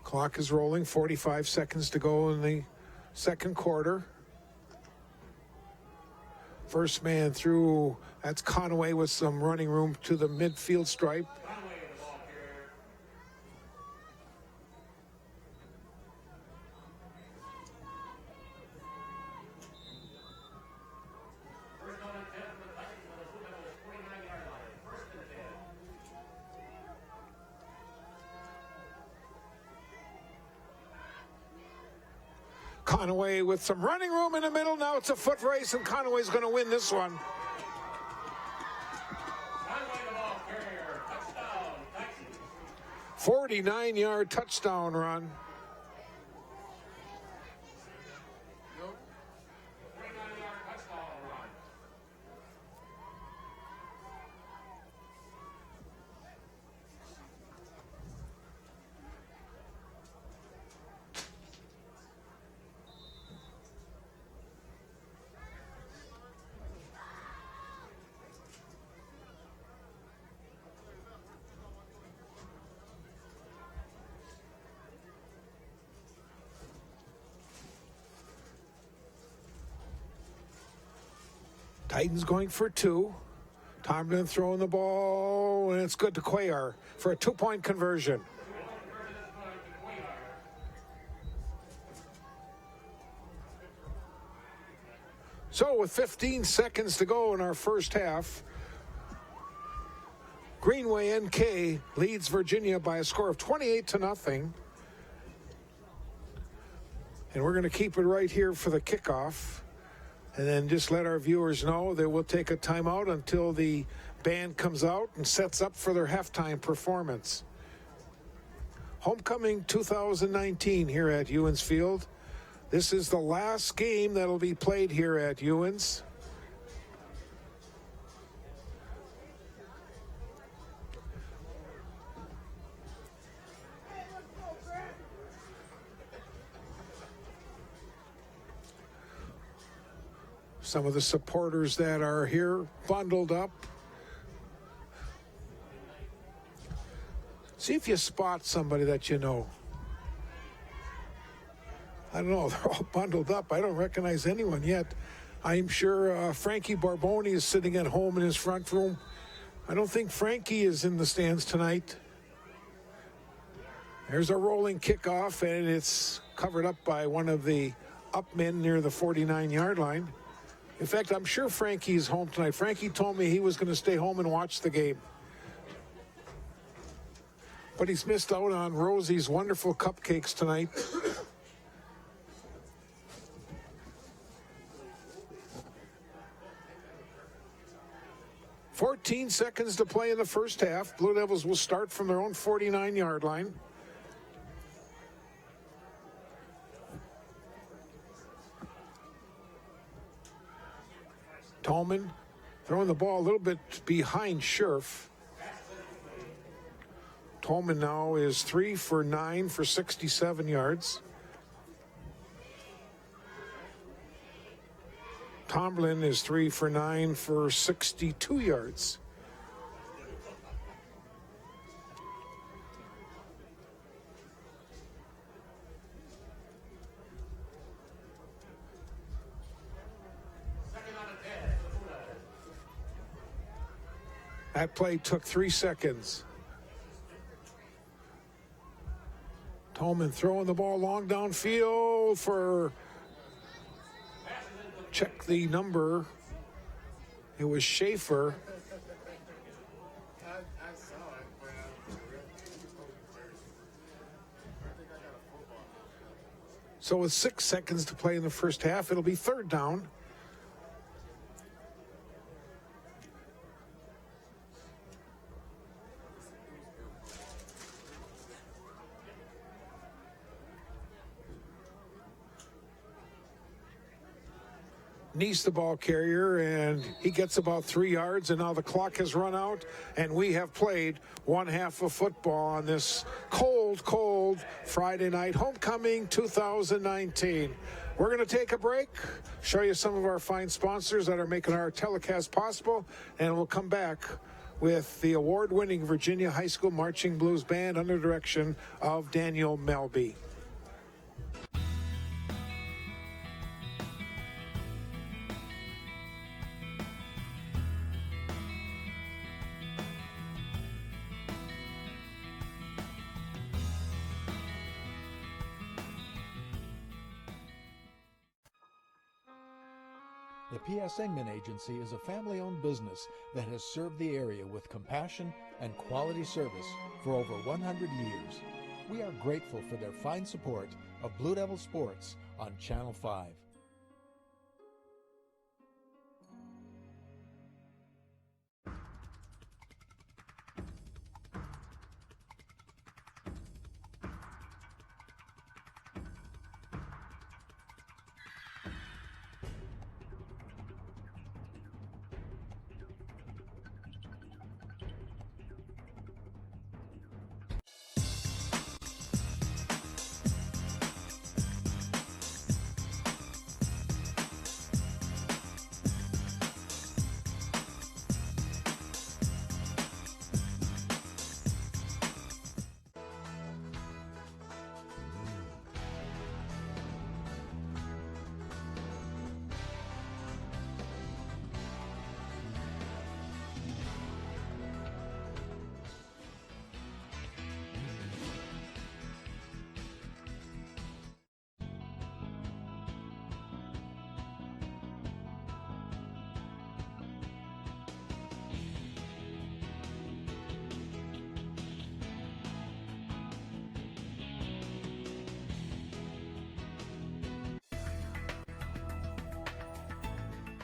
Clock is rolling, 45 seconds to go in the second quarter. First man through, that's Conway with some running room to the midfield stripe. Conway with some running room in the middle. Now it's a foot race, and Conway's going to win this one. 49-yard touchdown run. Titans going for two. Tomlin throwing the ball, and it's good to Cuellar for a two-point conversion. So with 15 seconds to go in our first half, Greenway NK leads Virginia by a score of 28-0. And we're going to keep it right here for the kickoff. And then just let our viewers know that we'll take a timeout until the band comes out and sets up for their halftime performance. Homecoming 2019 here at Ewens Field. This is the last game that'll be played here at Ewens. Some of the supporters that are here bundled up. See if you spot somebody that you know. I don't know, they're all bundled up. I don't recognize anyone yet. I'm sure Frankie Barboni is sitting at home in his front room. I don't think Frankie is in the stands tonight. There's a rolling kickoff, and it's covered up by one of the upmen near the 49-yard line. In fact, I'm sure Frankie's home tonight. Frankie told me he was going to stay home and watch the game. But he's missed out on Rosie's wonderful cupcakes tonight. "14 seconds to play in the first half. Blue Devils will start from their own 49-yard line. Tolman throwing the ball a little bit behind Scherf. Tolman now is 3 for 9 for 67 yards. Tomlin is 3 for 9 for 62 yards. That play took 3 seconds. Tolman throwing the ball long downfield for, check the number, it was Schaefer. So with 6 seconds to play in the first half, it'll be third down. Neese the ball carrier, and he gets about 3 yards, and now the clock has run out, and we have played one half of football on this cold Friday night, Homecoming 2019. We're going to take a break, show you some of our fine sponsors that are making our telecast possible, and we'll come back with the award-winning Virginia High School Marching Blues Band under direction of Daniel Melby. The P.S. Engman Agency is a family-owned business that has served the area with compassion and quality service for over 100 years. We are grateful for their fine support of Blue Devil Sports on Channel 5.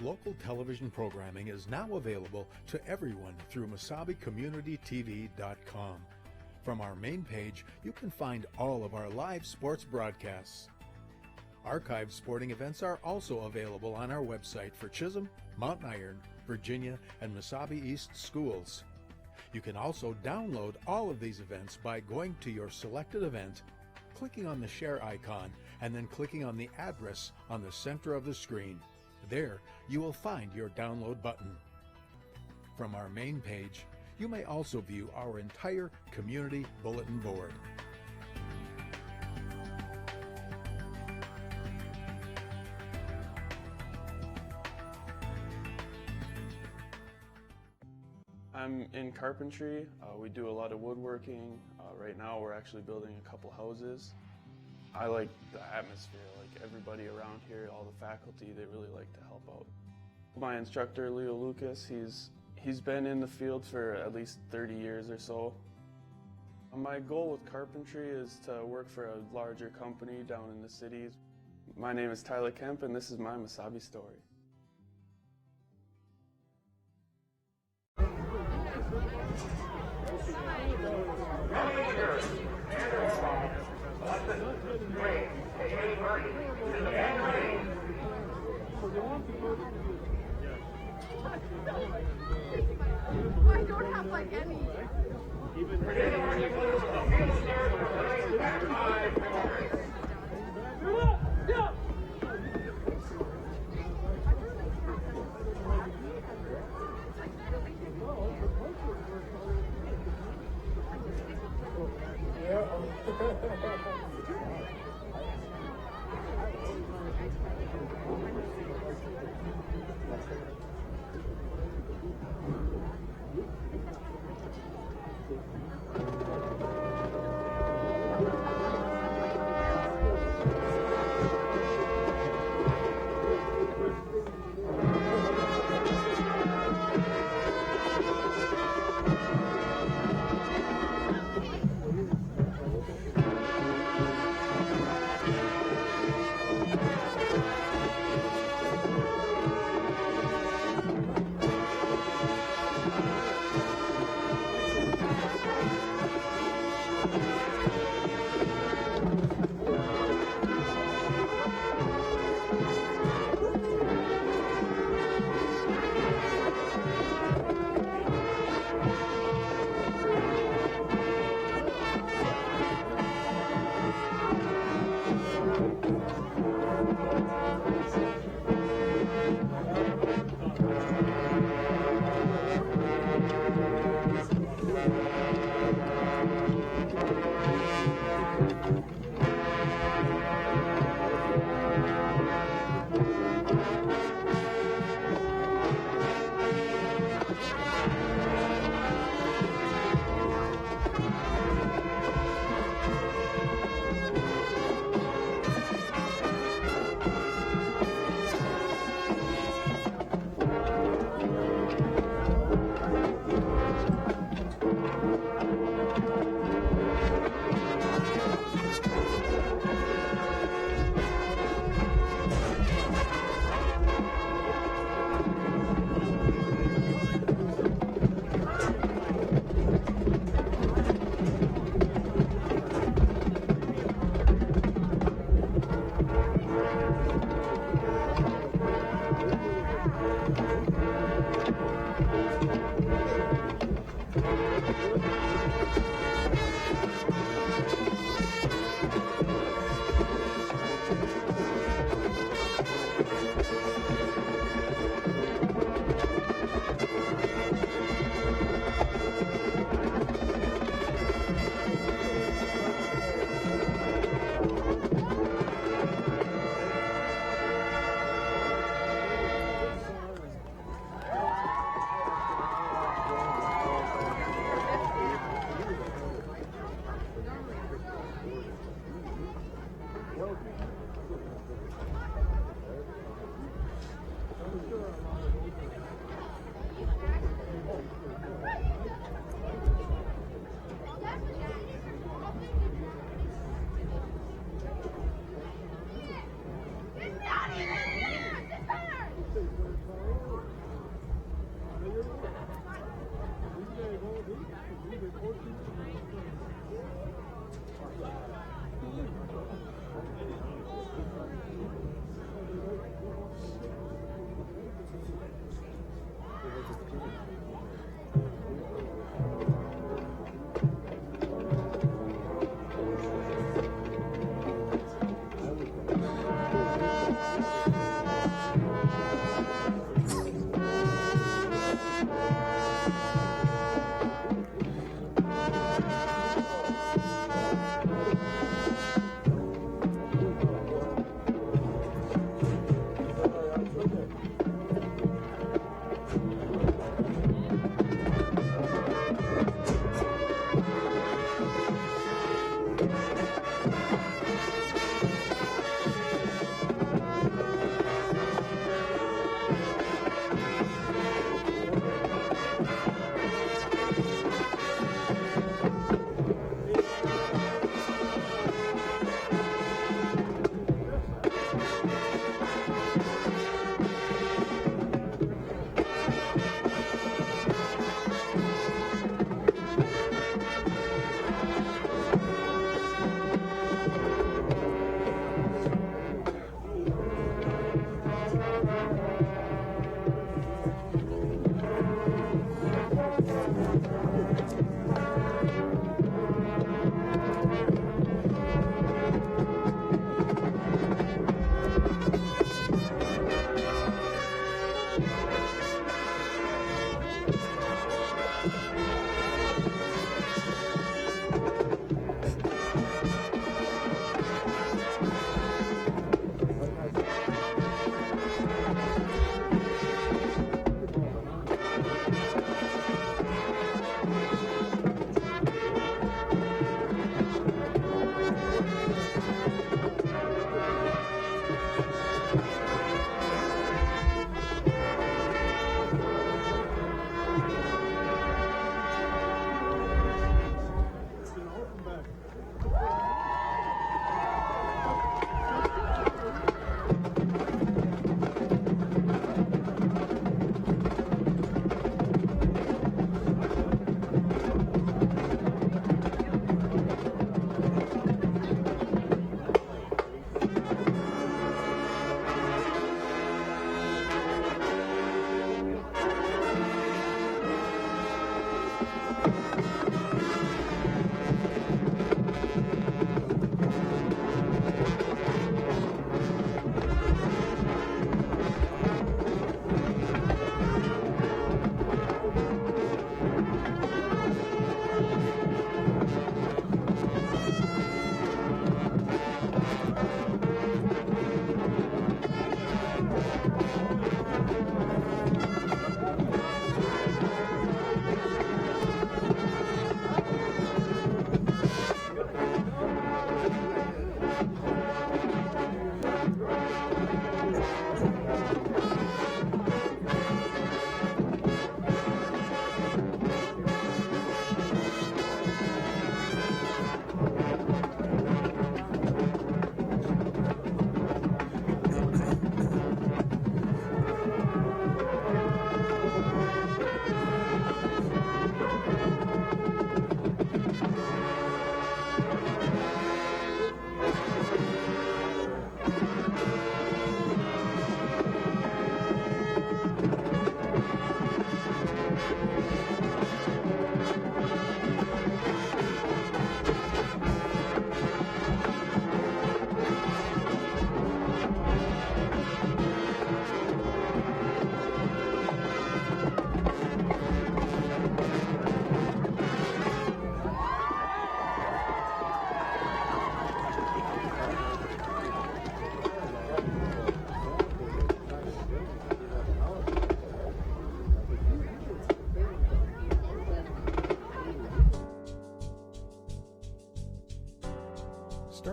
Local television programming is now available to everyone through MasabiCommunityTV.com. From our main page, you can find all of our live sports broadcasts. Archived sporting events are also available on our website for Chisholm, Mount Iron, Virginia, and Mesabi East schools. You can also download all of these events by going to your selected event, clicking on the share icon, and then clicking on the address on the center of the screen. There, you will find your download button. From our main page, you may also view our entire community bulletin board. I'm in carpentry. We do a lot of woodworking. Right now we're actually building a couple houses. I like the atmosphere, like everybody around here, all the faculty, they really like to help out. My instructor, Leo Lucas, he's been in the field for at least 30 years or so. My goal with carpentry is to work for a larger company down in the cities. My name is Tyler Kemp, and this is my Mesabi story. I don't have like any.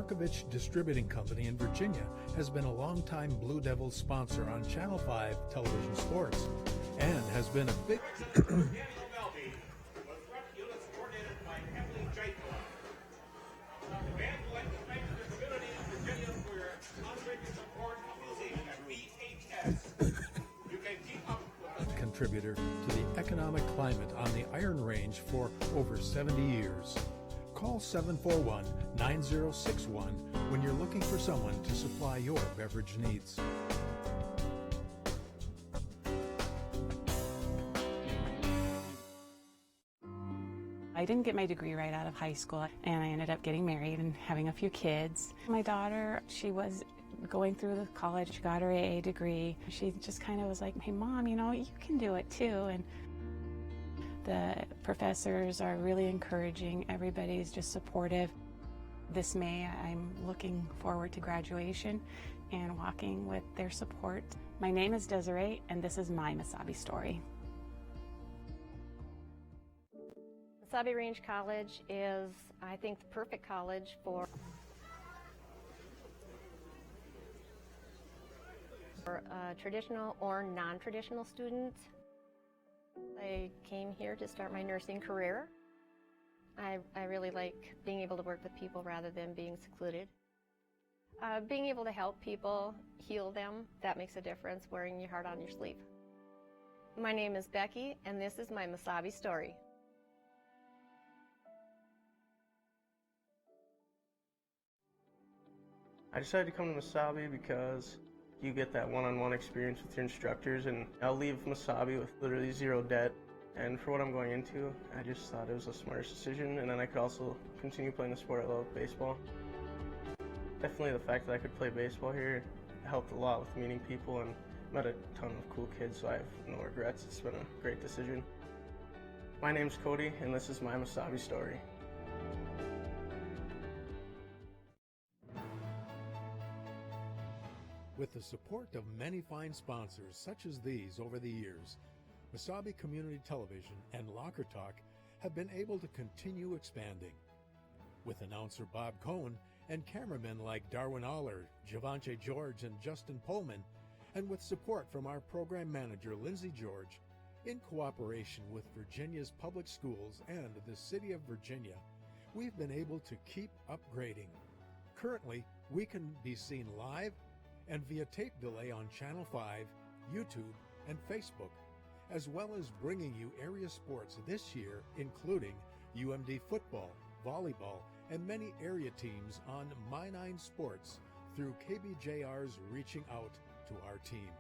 Markovich Distributing Company in Virginia has been a longtime Blue Devils sponsor on Channel 5 television sports and has been a big... contributor to the economic climate on the Iron Range for over 70 years. Call 741-9061 when you're looking for someone to supply your beverage needs. I didn't get my degree right out of high school, and I ended up getting married and having a few kids. My daughter, she was going through the college, she got her AA degree. She just kind of was like, hey Mom, you know, you can do it too. And the professors are really encouraging. Everybody's just supportive. This May, I'm looking forward to graduation and walking with their support. My name is Desiree, and this is my Mesabi story. Mesabi Range College is, I think, the perfect college for traditional or non-traditional students. I came here to start my nursing career. I really like being able to work with people rather than being secluded. Being able to help people, heal them, that makes a difference, wearing your heart on your sleeve. My name is Becky, and this is my Mesabi story. I decided to come to Mesabi because you get that one-on-one experience with your instructors, and I'll leave Mesabi with literally zero debt. And for what I'm going into, I just thought it was the smartest decision, and then I could also continue playing the sport I love, baseball. Definitely the fact that I could play baseball here helped a lot with meeting people and met a ton of cool kids, so I have no regrets. It's been a great decision. My name's Cody, and this is my Mesabi story. With the support of many fine sponsors such as these over the years, Mesabi Community Television and Locker Talk have been able to continue expanding. With announcer Bob Cohn and cameramen like Darwin Aller, Javante George, and Justin Pullman, and with support from our program manager Lindsay George, in cooperation with Virginia's public schools and the City of Virginia, we've been able to keep upgrading. Currently, we can be seen live and via tape delay on Channel 5, YouTube, and Facebook, as well as bringing you area sports this year, including UMD football, volleyball, and many area teams on My9 Sports through KBJR's reaching out to our team.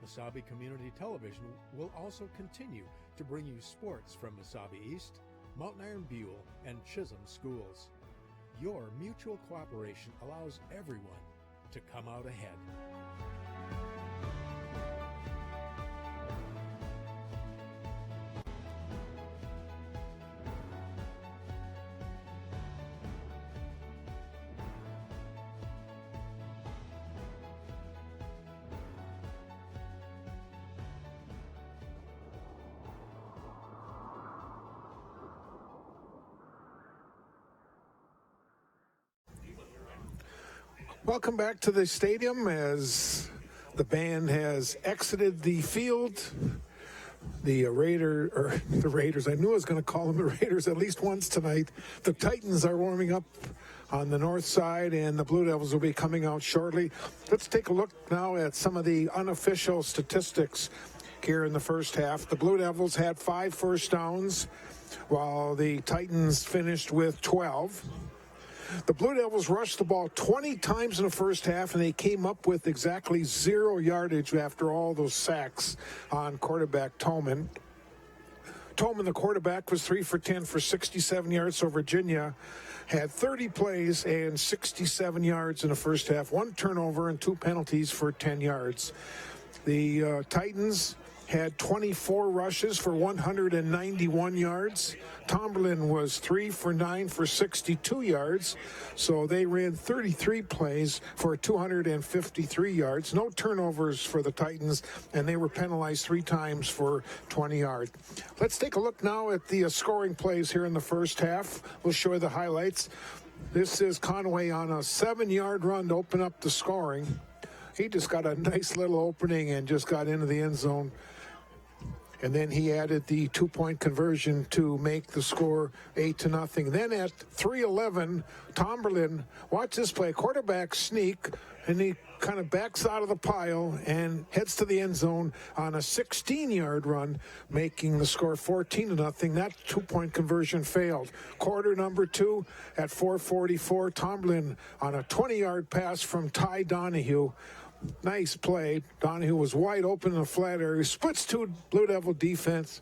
Mesabi Community Television will also continue to bring you sports from Mesabi East, Mountain Iron Buell, and Chisholm schools. Your mutual cooperation allows everyone to come out ahead. Welcome back to the stadium as the band has exited the field. The Raiders, I knew I was going to call them the Raiders at least once tonight. The Titans are warming up on the north side, and the Blue Devils will be coming out shortly. Let's take a look now at some of the unofficial statistics here in the first half. The Blue Devils had 5 first downs, while the Titans finished with 12. The Blue Devils rushed the ball 20 times in the first half, and they came up with exactly 0 yardage after all those sacks on quarterback Tolman. Tolman, the quarterback, was 3 for 10 for 67 yards, so Virginia had 30 plays and 67 yards in the first half, 1 turnover and 2 penalties for 10 yards. The Titans had 24 rushes for 191 yards. Tomberlin was 3 for 9 for 62 yards. So they ran 33 plays for 253 yards. No turnovers for the Titans, and they were penalized 3 times for 20 yards. Let's take a look now at the scoring plays here in the first half. We'll show you the highlights. This is Conway on a 7-yard run to open up the scoring. He just got a nice little opening and just got into the end zone. And then he added the 2-point conversion to make the score 8-0. Then at 3:11, Tomberlin, watch this play, quarterback sneak, and he kind of backs out of the pile and heads to the end zone on a 16-yard run, making the score 14-0. That 2-point conversion failed. Quarter number 2 at 4:44, Tomberlin on a 20-yard pass from Ty Donahue. Nice play. Donahue was wide open in the flat area. Splits two Blue Devil defense.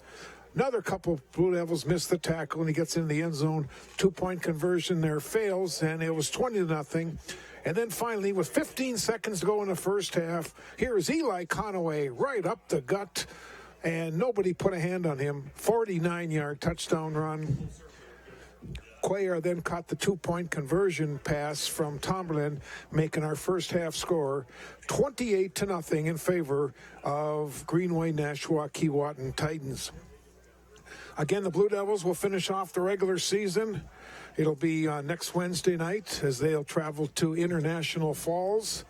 Another couple of Blue Devils missed the tackle, and he gets into the end zone. 2-point conversion there fails, and it was 20-0. And then finally, with 15 seconds to go in the first half, here is Eli Conaway right up the gut, and nobody put a hand on him. 49-yard touchdown run. Cuellar then caught the 2-point conversion pass from Tomberlin, making our first half score 28-0 in favor of Greenway Nashua Keewatin Titans. Again, the Blue Devils will finish off the regular season. It'll be next Wednesday night as they'll travel to International Falls.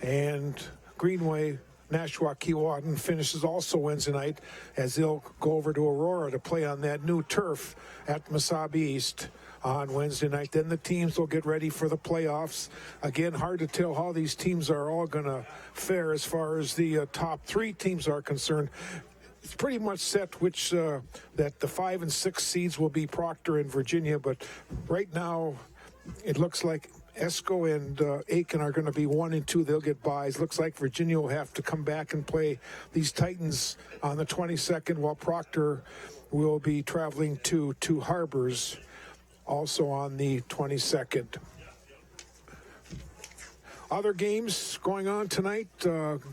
And Greenway Nashua Keewatin finishes also Wednesday night as they'll go over to Aurora to play on that new turf at Mesabi East on Wednesday night. Then the teams will get ready for the playoffs. Again, hard to tell how these teams are all going to fare as far as the top 3 teams are concerned. It's pretty much set which that the 5 and 6 seeds will be Proctor and Virginia, but right now it looks like Esco and Aiken are going to be 1 and 2. They'll get buys. Looks like Virginia will have to come back and play these Titans on the 22nd, while Proctor will be traveling to Two Harbors also on the 22nd. Other games going on tonight.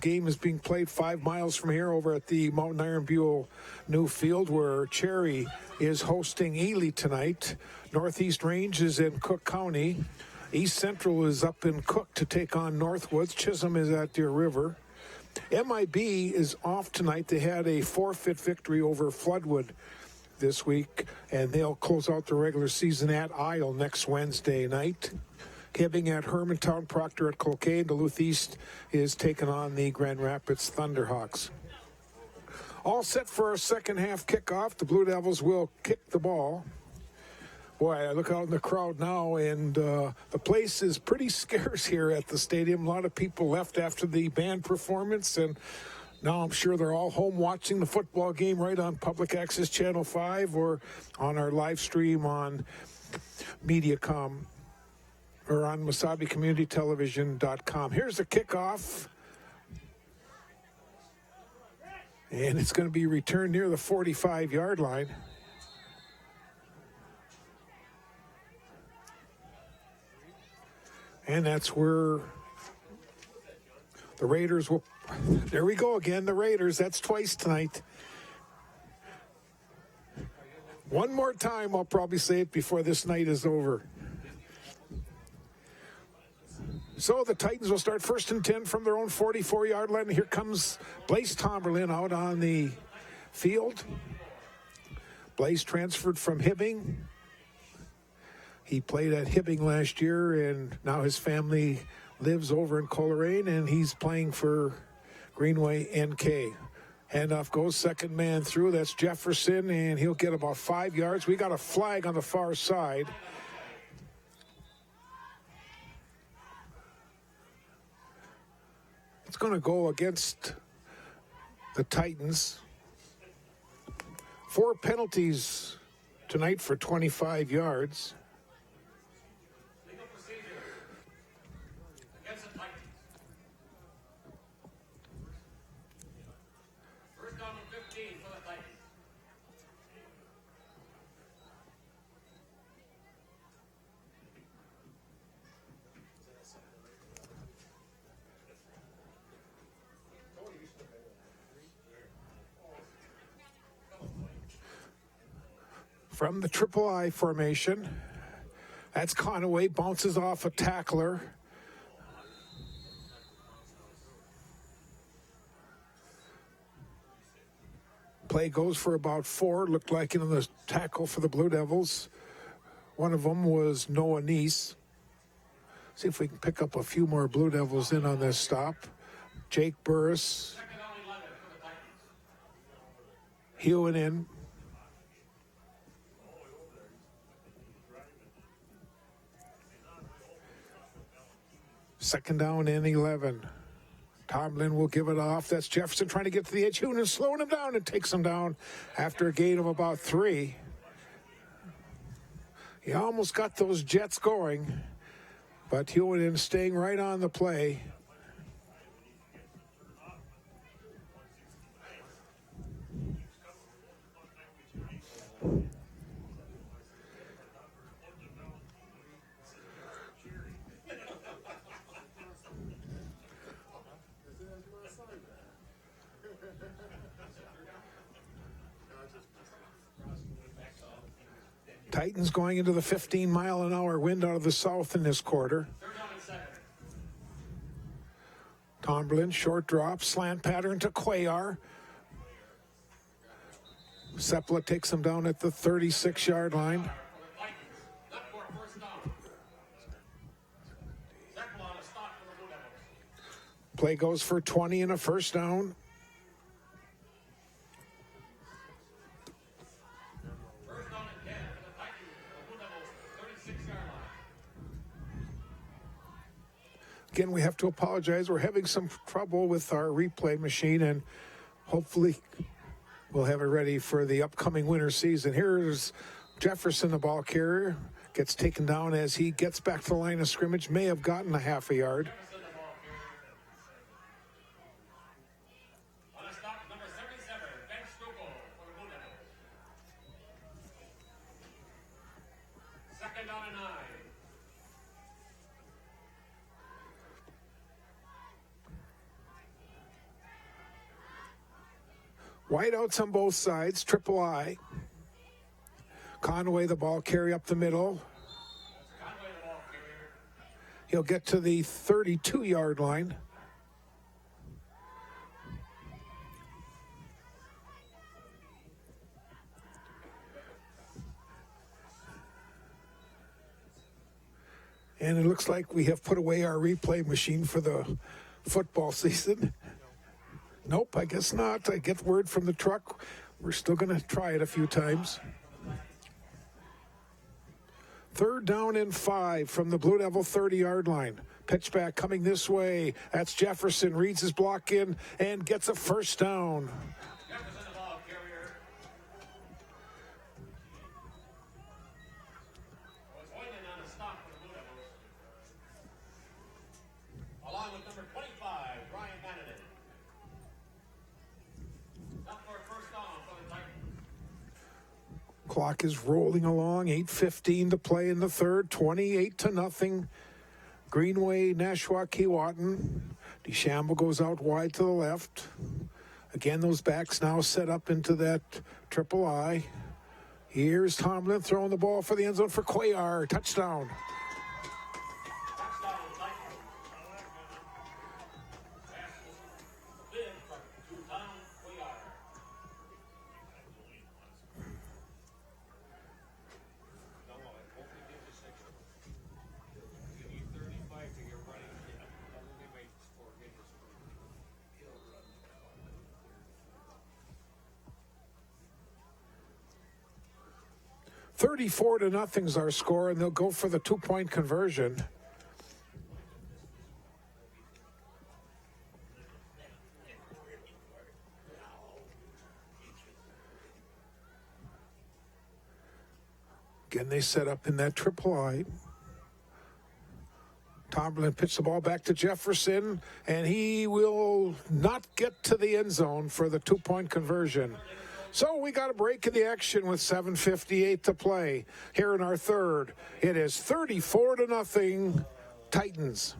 Game is being played 5 miles from here over at the Mountain Iron Buell new field, where Cherry is hosting Ely tonight. Northeast Range is in Cook County. East Central is up in Cook to take on Northwoods. Chisholm is at Deer River. MIB is off tonight. They had a forfeit victory over Floodwood this week, and they'll close out the regular season at Isle next Wednesday night. Hibbing at Hermantown, Proctor at Cloquet. Duluth East is taking on the Grand Rapids Thunderhawks. All set for our second half kickoff. The Blue Devils will kick the ball. Boy, I look out in the crowd now, and the place is pretty scarce here at the stadium. A lot of people left after the band performance, and now I'm sure they're all home watching the football game right on Public Access Channel 5 or on our live stream on Mediacom or on MesabiCommunityTelevision.com. Here's the kickoff. And it's going to be returned near the 45-yard line. And that's where the Raiders will... There we go again, the Raiders. That's twice tonight. One more time, I'll probably say it before this night is over. So the Titans will start 1st and 10 from their own 44-yard line. Here comes Blaise Tomberlin out on the field. Blaise transferred from Hibbing. He played at Hibbing last year, and now his family lives over in Coleraine, and he's playing for Greenway NK. Handoff goes, second man through. That's Jefferson, and he'll get about 5 yards. We got a flag on the far side. It's going to go against the Titans. 4 penalties tonight for 25 yards. Legal procedure against the Titans. First down and 15 for the Titans. From the triple I formation, that's Conaway, bounces off a tackler. Play goes for about 4, looked like in the tackle for the Blue Devils One of them was Noah Neese. See if we can pick up a few more Blue Devils in on this stop. Jake Burris. Hewitt in. Second down and 11. Tomlin will give it off. That's Jefferson trying to get to the edge. Hewitt is slowing him down and takes him down after a gain of about 3. He almost got those Jets going, but Hewitt in staying right on the play. Titans going into the 15-mile-an-hour wind out of the south in this quarter. Tomlin, short drop, slant pattern to Cuellar. Sepla takes him down at the 36-yard line. Play goes for 20 and a first down. Again, we have to apologize. We're having some trouble with our replay machine, and hopefully we'll have it ready for the upcoming winter season. Here's Jefferson, the ball carrier. Gets taken down as he gets back to the line of scrimmage. May have gotten a half a yard. Wideouts on both sides, triple I. Conway, the ball carry up the middle. He'll get to the 32-yard line. And it looks like we have put away our replay machine for the football season. Nope, I guess not. I get word from the truck. We're still going to try it a few times. Third down and 5 from the Blue Devil 30-yard line. Pitch back coming this way. That's Jefferson. Reads his block in and gets a first down. Jefferson, the ball carrier. Was waiting on a stop for the Blue Devils. Along with number 25, Ryan Vanderden. Up for a first down for the Titans. Clock is rolling along. 8:15 to play in the third. 28-0. Greenway, Nashua, Keewatin. DeChambeau goes out wide to the left. Again, those backs now set up into that triple I. Here's Tomlin throwing the ball for the end zone for Cuellar. Touchdown. $34 to nothing's our score, and they'll go for the 2-point conversion. Again, they set up in that triple I. Tomlin pitched the ball back to Jefferson, and he will not get to the end zone for the 2-point conversion. So we got a break in the action with 7:58 to play here in our third. It is 34-0 Titans.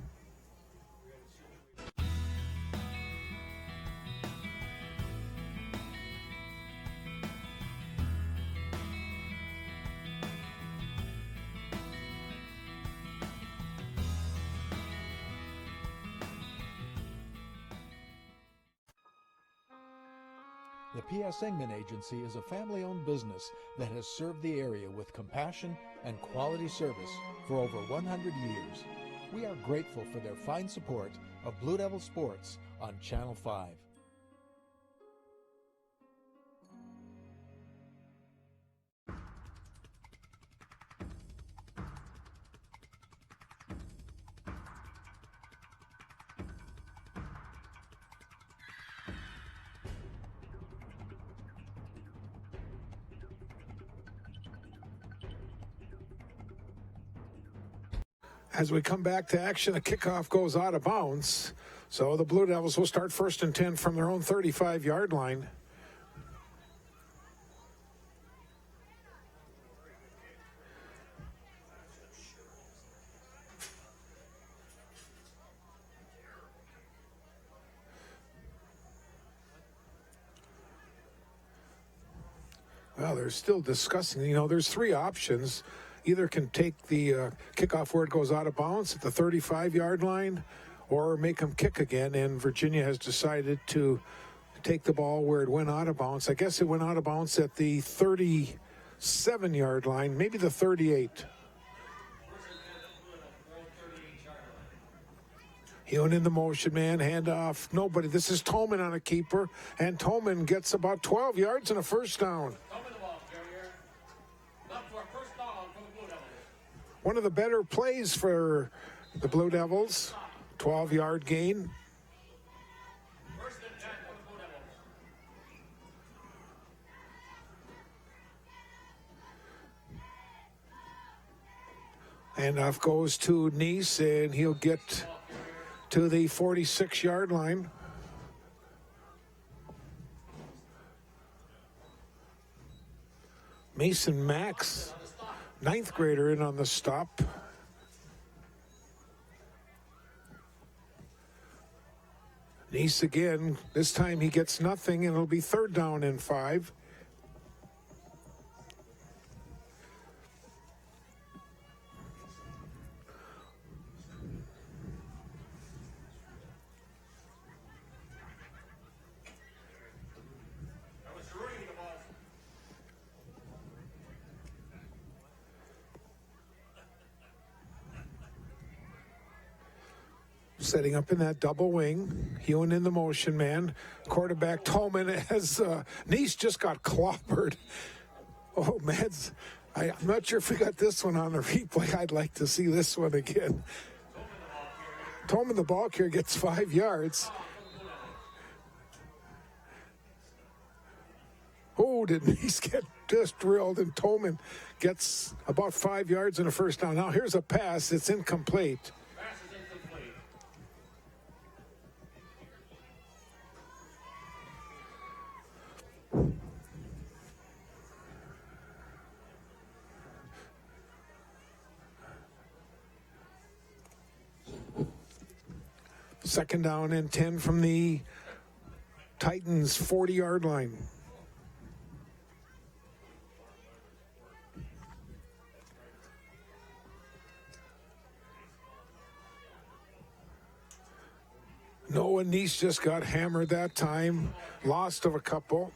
The P.S. Ingman Agency is a family-owned business that has served the area with compassion and quality service for over 100 years. We are grateful for their fine support of Blue Devil Sports on Channel 5. As we come back to action, a kickoff goes out of bounds. So the Blue Devils will start 1st and 10 from their own 35-yard line. Well, they're still discussing. You know, there's three options. Either can take the kickoff where it goes out of bounds at the 35-yard line or make them kick again, and Virginia has decided to take the ball where it went out of bounds. I guess it went out of bounds at the 37-yard line, maybe the 38. Hewn in the motion man, handoff, nobody. This is Tolman on a keeper, and Tolman gets about 12 yards and a first down. One of the better plays for the Blue Devils, 12-yard gain. Handoff goes to Neese, and he'll get to the 46-yard line. Mason Max, 9th grader, in on the stop. Neese again. This time he gets nothing, and it'll be 3rd down and 5. Setting up in that double wing, Hewen in the motion man. Quarterback Tolman as Neese just got clobbered. Oh, man, I'm not sure if we got this one on the replay. I'd like to see this one again. Tolman, the ball carrier, gets 5 yards. Oh, did Neese get just drilled, and Tolman gets about 5 yards and a first down. Now here's a pass. It's incomplete. Second down and 10 from the Titans' 40-yard line. Noah Neese just got hammered that time, lost of a couple.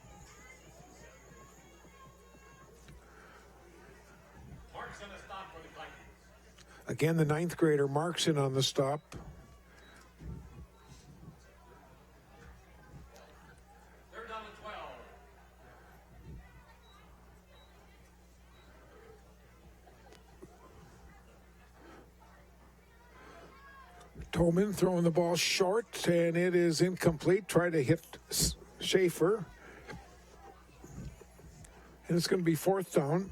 Again, the 9th grader marks in on the stop. Tolman throwing the ball short, and it is incomplete. Try to hit Schaefer. And it's going to be 4th down.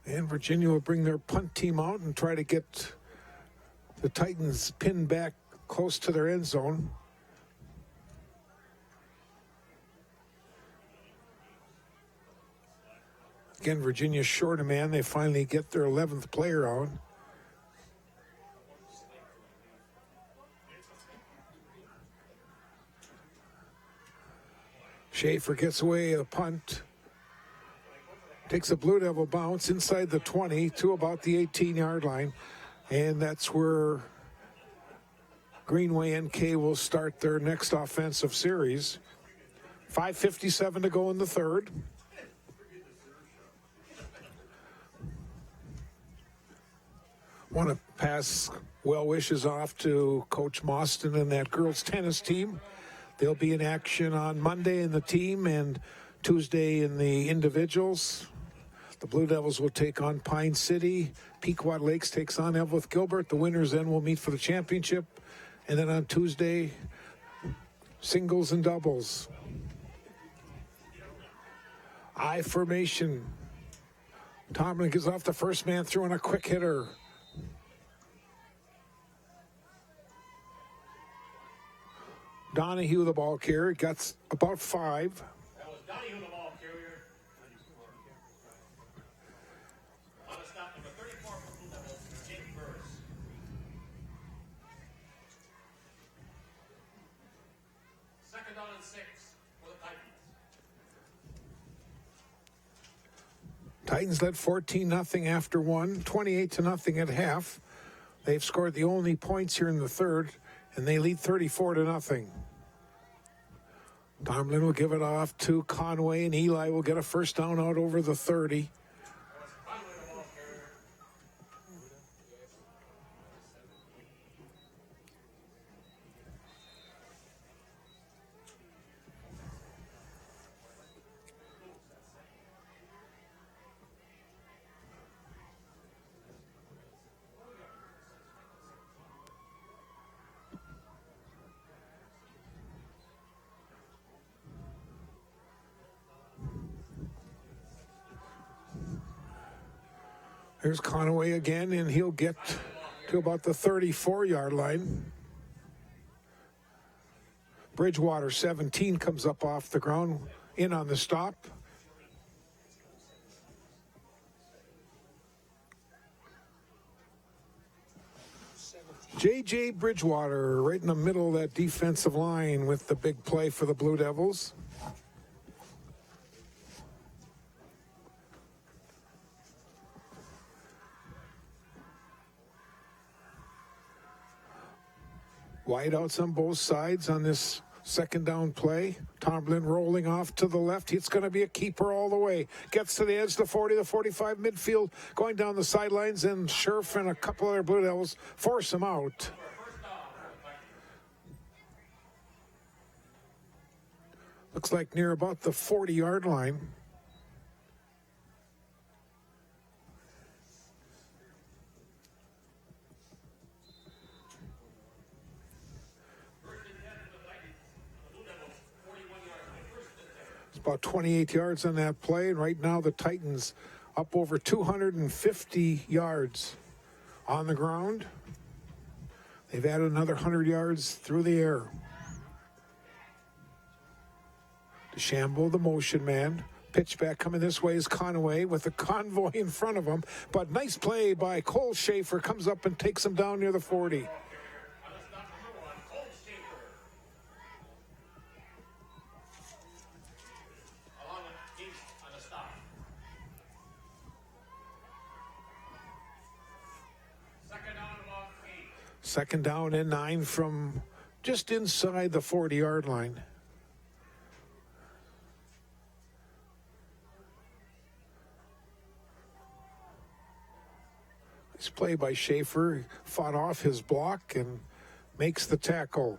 And Virginia will bring their punt team out and try to get the Titans pinned back close to their end zone. Again, Virginia short a man. They finally get their 11th player out. Schaefer gets away a punt. Takes a Blue Devil bounce inside the 20 to about the 18-yard line. And that's where Greenway NK will start their next offensive series. 5:57 to go in the third. Want to pass well wishes off to Coach Mostyn and that girls tennis team. They'll be in action on Monday in the team and Tuesday in the individuals. The Blue Devils will take on Pine City. Pequot Lakes takes on Evlith Gilbert. The winners then will meet for the championship. And then on Tuesday, singles and doubles. I formation. Tomlin gives off the first man through on a quick hitter. Donahue, the ball carrier, got about 5. That was Donahue, the ball carrier. On the stop, number 34 for Blue Devils, Jake Burris. Second down and 6 for the Titans. Titans led 14-0 after 28-0 at half. They've scored the only points here in the third, and they lead 34-0. Tomlin will give it off to Conway, and Eli will get a first down out over the 30. Here's Conway again, and he'll get to about the 34-yard line. Bridgewater, 17, comes up off the ground, in on the stop. Jayjay Bridgewater right in the middle of that defensive line with the big play for the Blue Devils. Wideouts on both sides on this second down play. Tomlin rolling off to the left. It's going to be a keeper all the way. Gets to the edge, the 40, the 45, midfield, going down the sidelines, and Scherf and a couple other Blue Devils force him out. Looks like near about the 40-yard line. About 28 yards on that play, and right now the Titans up over 250 yards on the ground. They've added another 100 yards through the air. DeChambeau, the motion man. Pitch back coming this way is Conway with a convoy in front of him, but nice play by Cole Schaefer, comes up and takes him down near the 40. Second down and 9 from just inside the 40-yard line. Nice play by Schaefer. Fought off his block and makes the tackle.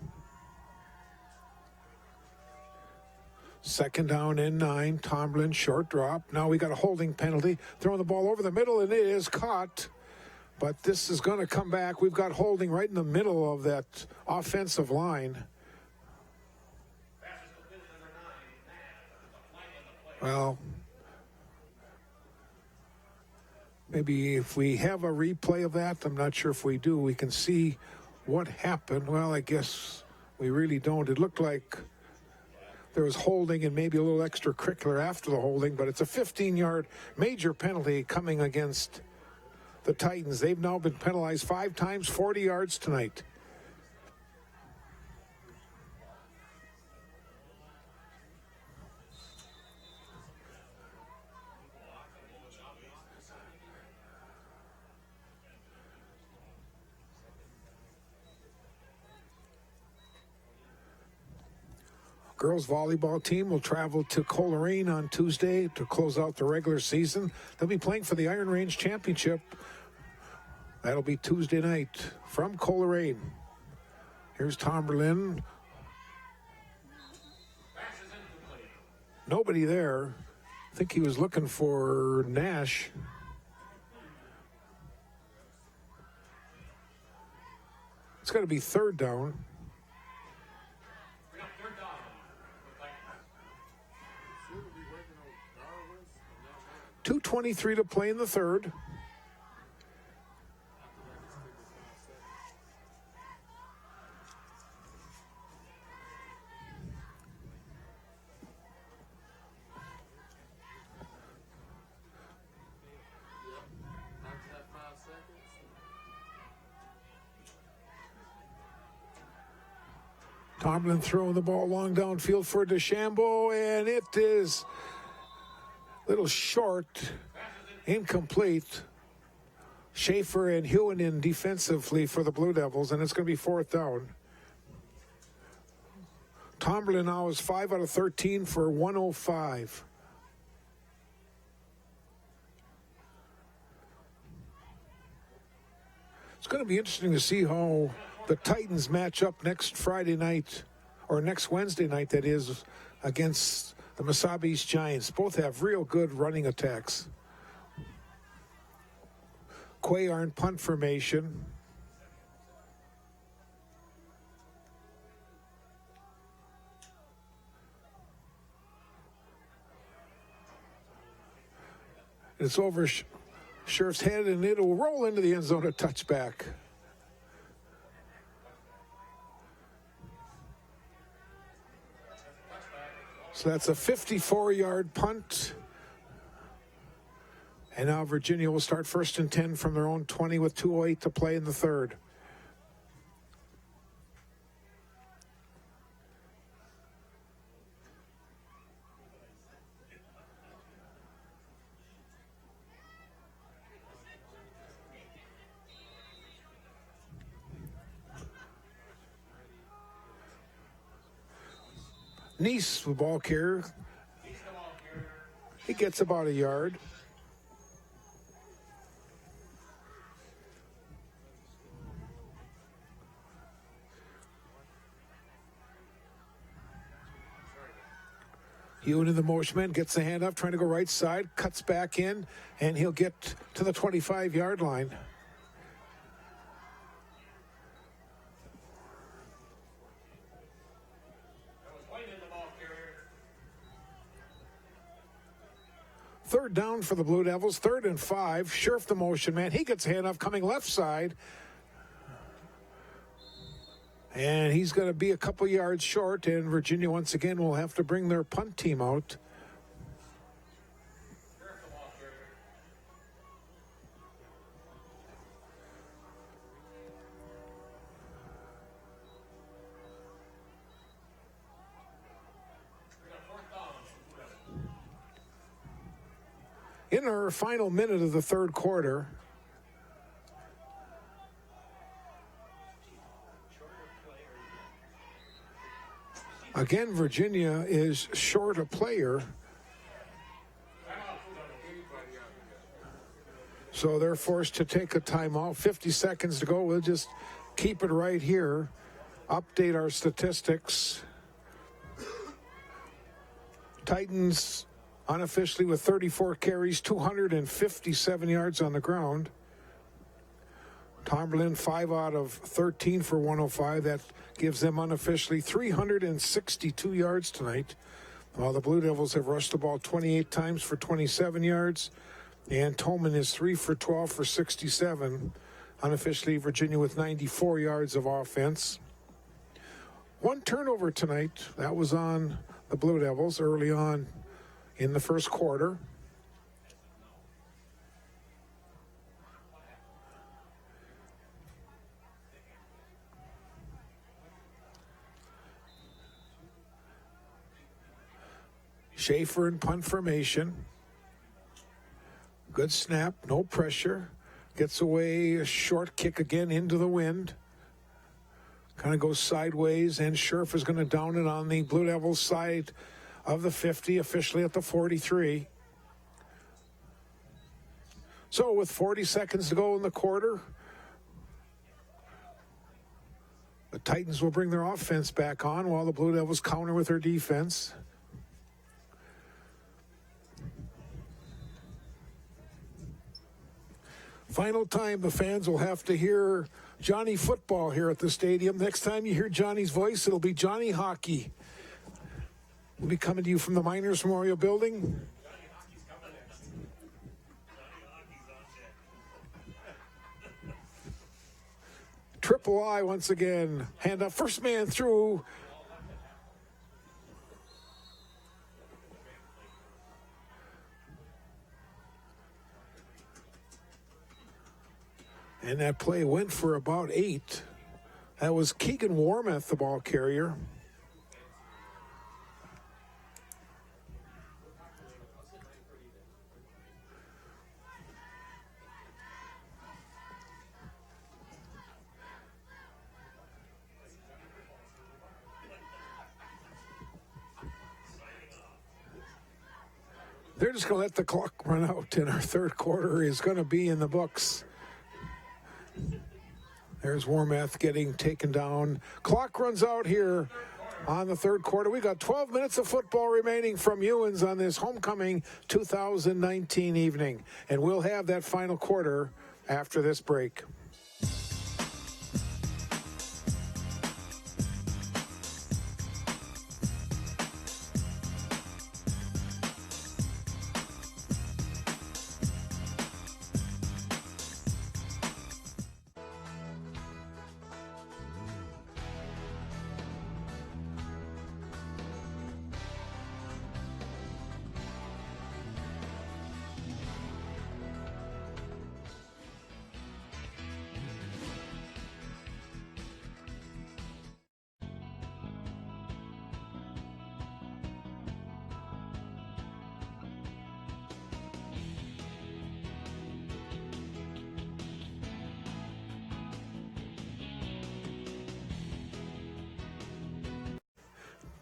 Second down and 9. Tomlin, short drop. Now we got a holding penalty. Throwing the ball over the middle, and it is caught. But this is going to come back. We've got holding right in the middle of that offensive line. Well, maybe if we have a replay of that, I'm not sure if we do, we can see what happened. Well, I guess we really don't. It looked like there was holding and maybe a little extracurricular after the holding, but it's a 15-yard major penalty coming against the Titans. They've now been penalized 5 times, 40 yards tonight. girls volleyball team will travel to Coleraine on Tuesday to close out the regular season. They'll be playing for the Iron Range Championship. That'll be Tuesday night from Coleraine. Here's Tomberlin. Nobody there. I think he was looking for Nash. It's got to be third down. 2:23 to play in the third. Tomlin throwing the ball long downfield for DeChambeau, and it is a little short, incomplete. Schaefer and Hewen in defensively for the Blue Devils, and it's going to be fourth down. Tomlin now is 5 out of 13 for 105. It's going to be interesting to see how the Titans match up next Friday night, or next Wednesday night, that is, against the Mesabi's Giants. Both have real good running attacks. Cuellar punt formation. It's over Scherf's head, and it'll roll into the end zone, a touchback. So that's a 54-yard punt. And now Virginia will start 1st and 10 from their own 20 with 2:08 to play in the third. Nice, the ball carrier. He gets about a yard. Hewen in the motion man, gets the hand up, trying to go right side, cuts back in, and he'll get to the 25-yard line. Third down for the Blue Devils, 3rd and 5. Scherf the motion man. He gets a hand off coming left side. And he's going to be a couple yards short, and Virginia once again will have to bring their punt team out. In our final minute of the third quarter, again, Virginia is short a player. So they're forced to take a timeout. 50 seconds to go. We'll just keep it right here. Update our statistics. Titans unofficially with 34 carries, 257 yards on the ground. Tomberlin 5 out of 13 for 105. That gives them unofficially 362 yards tonight. While the Blue Devils have rushed the ball 28 times for 27 yards. And Tolman is 3 for 12 for 67. Unofficially, Virginia with 94 yards of offense. One turnover tonight. That was on the Blue Devils early on in the first quarter. Schaefer in punt formation. Good snap, no pressure. Gets away, a short kick again into the wind. Kind of goes sideways, and Scherf is going to down it on the Blue Devils side of the 50, officially at the 43. So with 40 seconds to go in the quarter, the Titans will bring their offense back on while the Blue Devils counter with their defense. Final time the fans will have to hear Johnny Football here at the stadium. Next time you hear Johnny's voice, it'll be Johnny Hockey. We'll be coming to you from the Miners Memorial Building. Triple I once again. Hand up, first man through. And that play went for about 8. That was Keegan Warmeth, the ball carrier. They're just going to let the clock run out, and our third quarter is going to be in the books. There's Warmeth getting taken down. Clock runs out here on the third quarter. We got 12 minutes of football remaining from Ewens on this homecoming 2019 evening. And we'll have that final quarter after this break.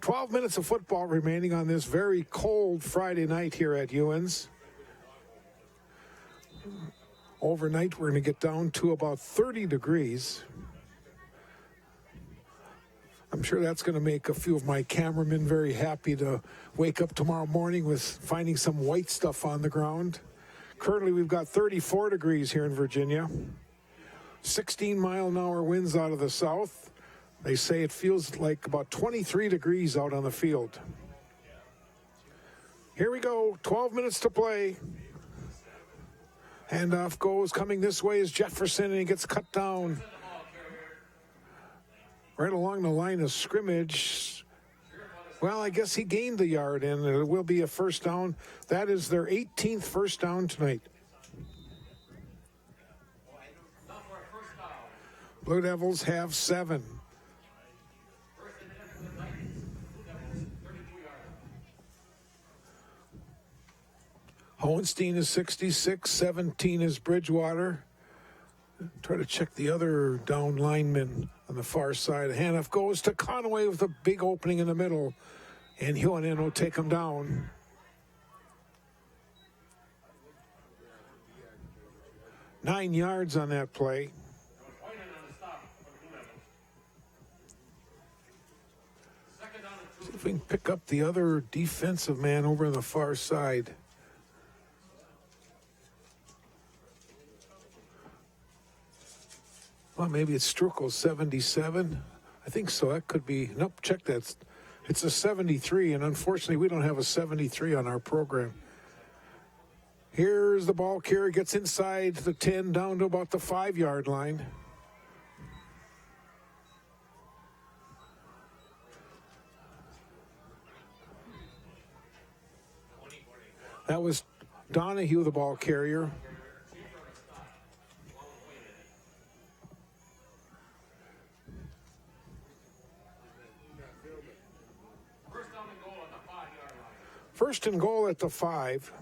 Twelve minutes of football remaining on this very cold Friday night here at Ewens. Overnight, we're going to get down to about 30 degrees. I'm sure that's going to make a few of my cameramen very happy to wake up tomorrow morning with finding some white stuff on the ground. Currently, we've got 34 degrees here in Virginia. 16-mile-an-hour winds out of the south. They say it feels like about 23 degrees out on the field. Here we go, 12 minutes to play. Handoff goes, coming this way is Jefferson, and he gets cut down right along the line of scrimmage. Well, I guess he gained the yard, and it will be a first down. That is their 18th first down tonight. Blue Devils have 7. Hohenstein is 66, 17 is Bridgewater. Try to check the other down lineman on the far side. The handoff goes to Conway with a big opening in the middle, and Hyonin will take him down. Nine yards on that play. See if we can pick up the other defensive man over on the far side. Well, maybe it's Strukel, 77. I think so. That could be. Nope, check that. It's a 73, and unfortunately, we don't have a 73 on our program. Here's the ball carrier, gets inside the 10, down to about the 5-yard line. That was Donahue, the ball carrier. First and goal at the 5.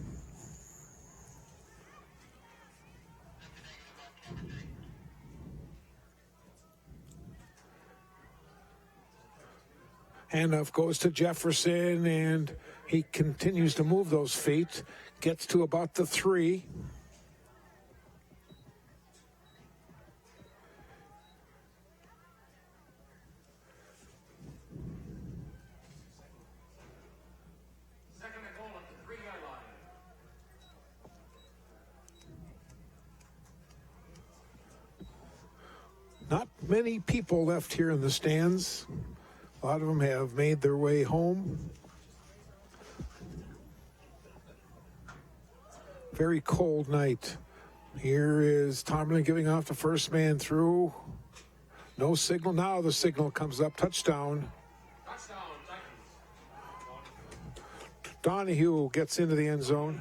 Handoff goes to Jefferson, and he continues to move those feet. Gets to about the 3. Second and goal at the 3-yard line. Not many people left here in the stands. A lot of them have made their way home. Very cold night. Here is Tomlin giving off the first man through. No signal. Now the signal comes up. Touchdown. Touchdown, Titans. Donahue gets into the end zone.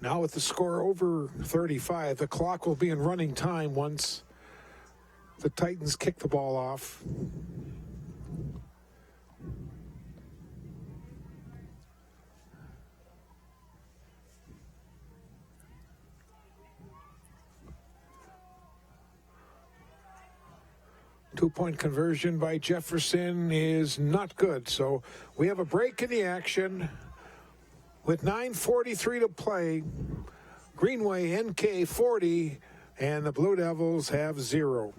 Now with the score over 35, the clock will be in running time once the Titans kick the ball off. Two-point conversion by Jefferson is not good, so we have a break in the action. With 9:43 to play, Greenway NK 40, and the Blue Devils have 0.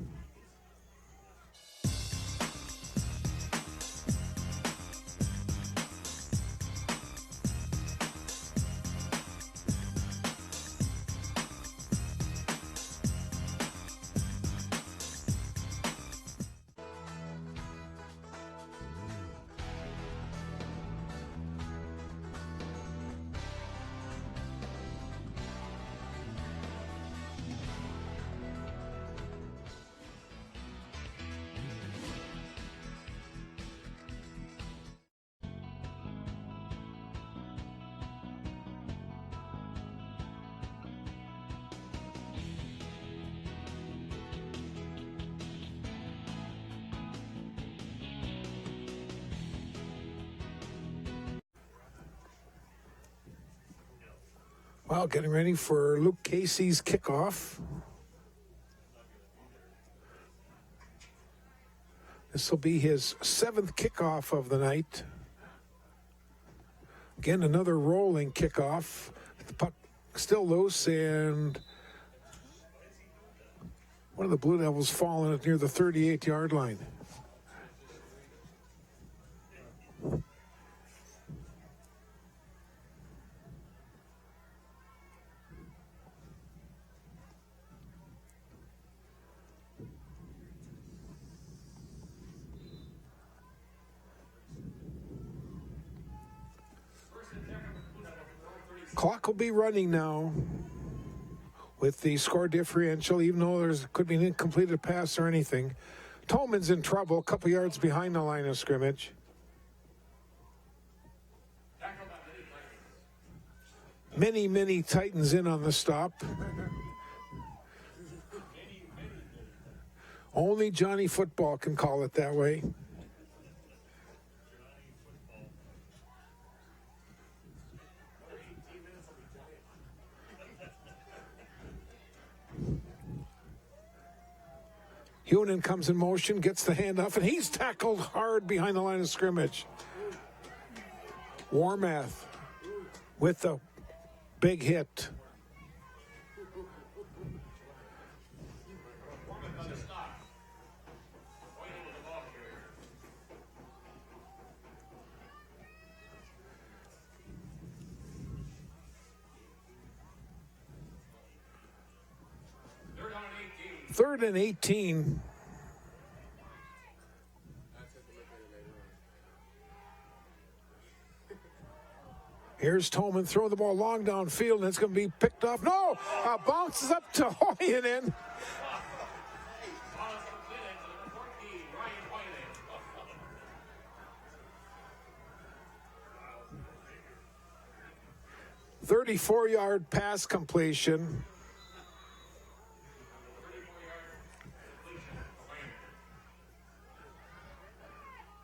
Well, getting ready for Luke Casey's kickoff. This will be his 7th kickoff of the night. Again, another rolling kickoff. The puck still loose, and one of the Blue Devils falling near the 38-yard line. Clock will be running now with the score differential, even though there could be an incompleted pass or anything. Tolman's in trouble, a couple yards behind the line of scrimmage. Many Titans in on the stop. Only Johnny Football can call it that way. Heunen comes in motion, gets the handoff, and he's tackled hard behind the line of scrimmage. Warmath with a big hit. Third and 18. Here's Tolman throwing the ball long downfield, and it's going to be picked off. No! Bounces up to Hoyenen. "34-yard pass completion."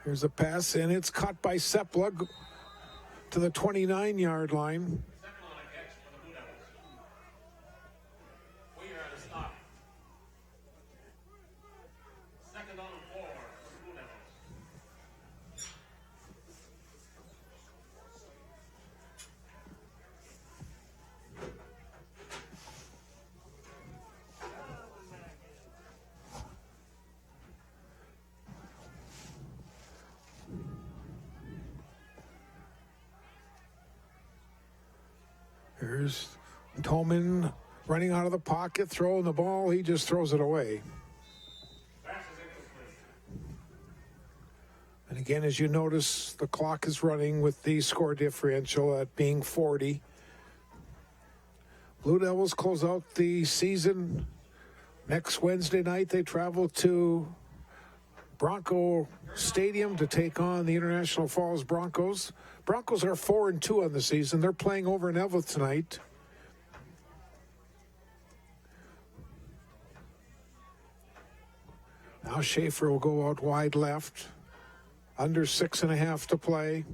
Here's a pass, and it's caught by Sepla to the 29-yard line. Here's Tolman running out of the pocket, throwing the ball. He just throws it away. And again, as you notice, the clock is running with the score differential at being 40. Blue Devils close out the season. Next Wednesday night, they travel to Bronco Stadium to take on the International Falls Broncos. Broncos are 4-2 on the season. They're playing over in Evelyn tonight. Now Schaefer will go out wide left. Under 6.5 to play.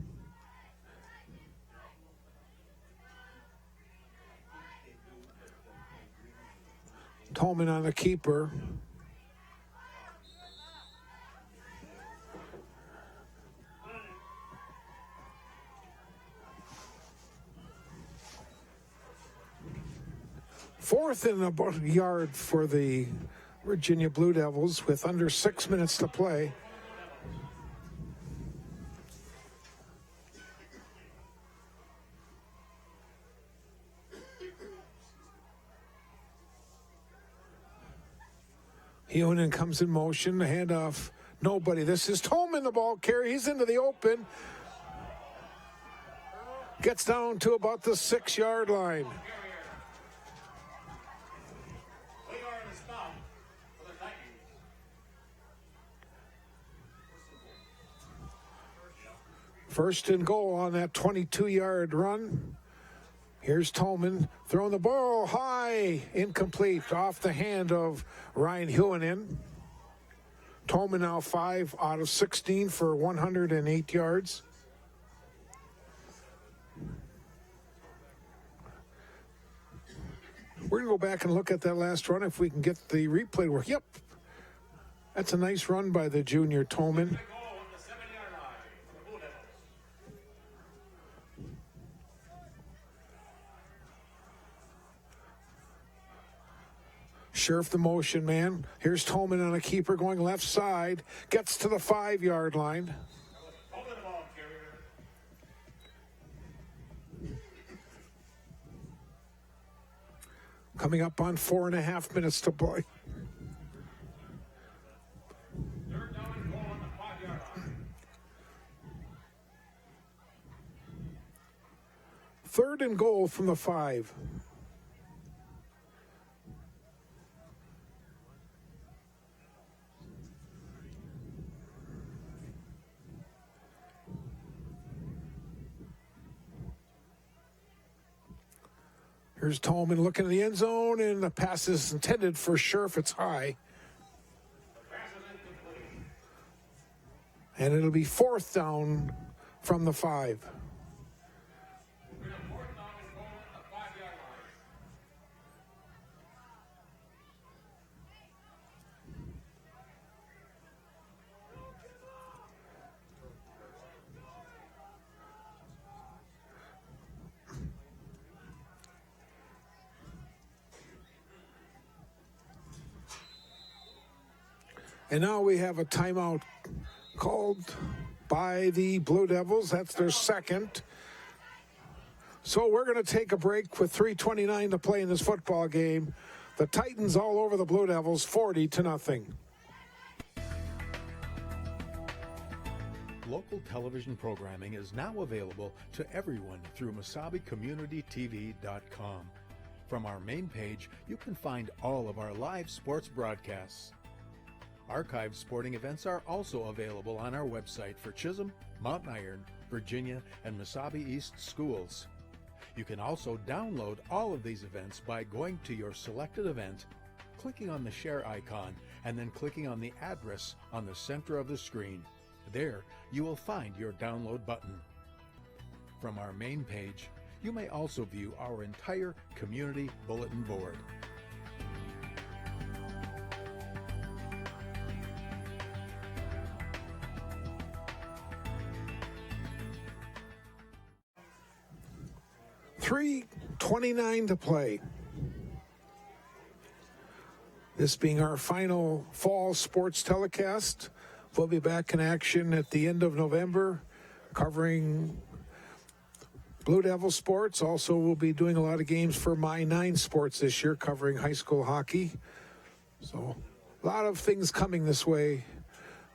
Tolman on the keeper. Fourth and about a yard for the Virginia Blue Devils with under 6 minutes to play. Heunen comes in motion, the handoff, nobody. This is Tolman, the ball carrier. He's into the open. Gets down to about the 6-yard line. First and goal on that 22-yard run. Here's Tolman throwing the ball high, incomplete, off the hand of Ryan Heunen. Tolman now 5 out of 16 for 108 yards. We're going to go back and look at that last run if we can get the replay work. Yep, that's a nice run by the junior Tolman. Scherf, the motion man. Here's Tolman on a keeper going left side. Gets to the 5-yard line. Coming up on 4.5 minutes to play. Third and goal from the 5. Here's Tolman looking at the end zone, and the pass is intended for Scherf. It's high. And it'll be 4th down from the 5. And now we have a timeout called by the Blue Devils. That's their second. So we're going to take a break with 3:29 to play in this football game. The Titans all over the Blue Devils, 40-0. Local television programming is now available to everyone through MasabiCommunityTV.com. From our main page, you can find all of our live sports broadcasts. Archived sporting events are also available on our website for Chisholm, Mountain Iron, Virginia, and Mesabi East schools. You can also download all of these events by going to your selected event, clicking on the share icon, and then clicking on the address on the center of the screen. There, you will find your download button. From our main page, you may also view our entire community bulletin board. .3:29 to play. This being our final fall sports telecast. We'll be back in action at the end of November, covering Blue Devil sports. Also, we'll be doing a lot of games for My 9 Sports this year, covering high school hockey. So, a lot of things coming this way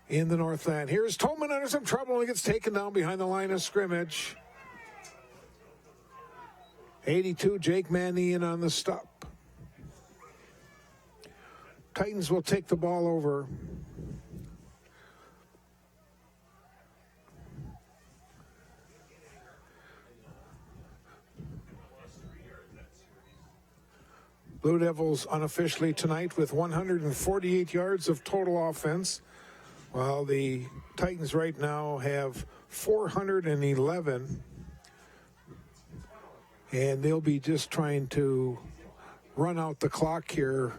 in the Northland. Here's Tolman under some trouble and gets taken down behind the line of scrimmage. 82, Jake Mannion on the stop. Titans will take the ball over. Blue Devils unofficially tonight with 148 yards of total offense, while the Titans right now have 411. And they'll be just trying to run out the clock here.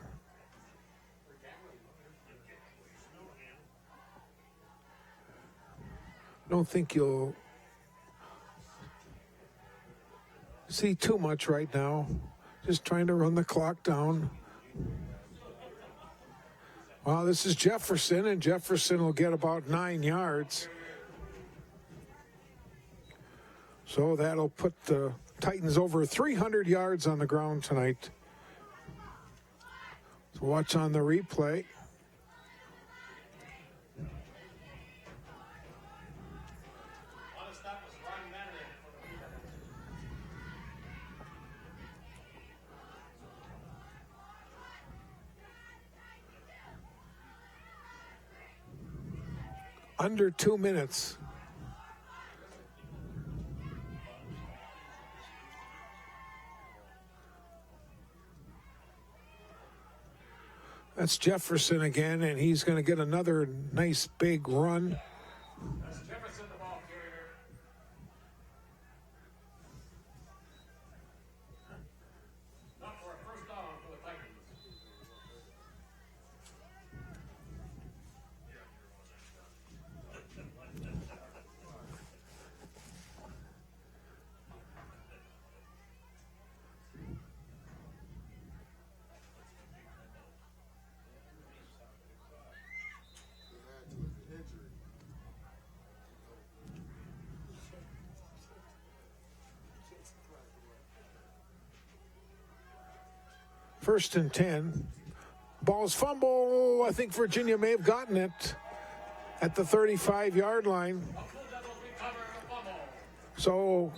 I don't think you'll see too much right now. Just trying to run the clock down. Well, this is Jefferson, and Jefferson will get about 9 yards. So that'll put the Titans over 300 yards on the ground tonight. So watch on the replay. Under 2 minutes. That's Jefferson again, and he's going to get another nice big run. That's Jefferson, the ball carrier. Not for a first down for the Titans. First and 10. Ball's fumble. I think Virginia may have gotten it at the 35-yard line. So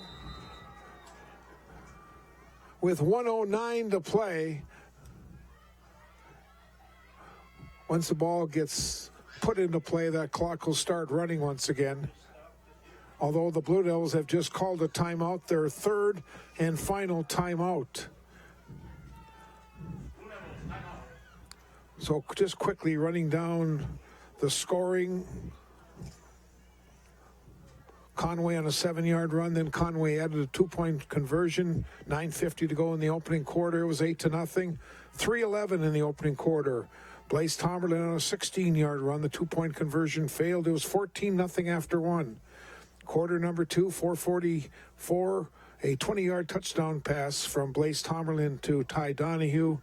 with 1:09 to play, once the ball gets put into play, that clock will start running once again. Although the Blue Devils have just called a timeout, their third and final timeout. So just quickly running down the scoring. Conway on a 7-yard run, then Conway added a 2-point conversion. 9:50 to go in the opening quarter. It was 8-0. 3:11 in the opening quarter. Blaise Tomberlin on a 16-yard run. The 2-point conversion failed. It was 14-0 after one. Quarter number 2, 4:44. A 20-yard touchdown pass from Blaise Tomberlin to Ty Donahue.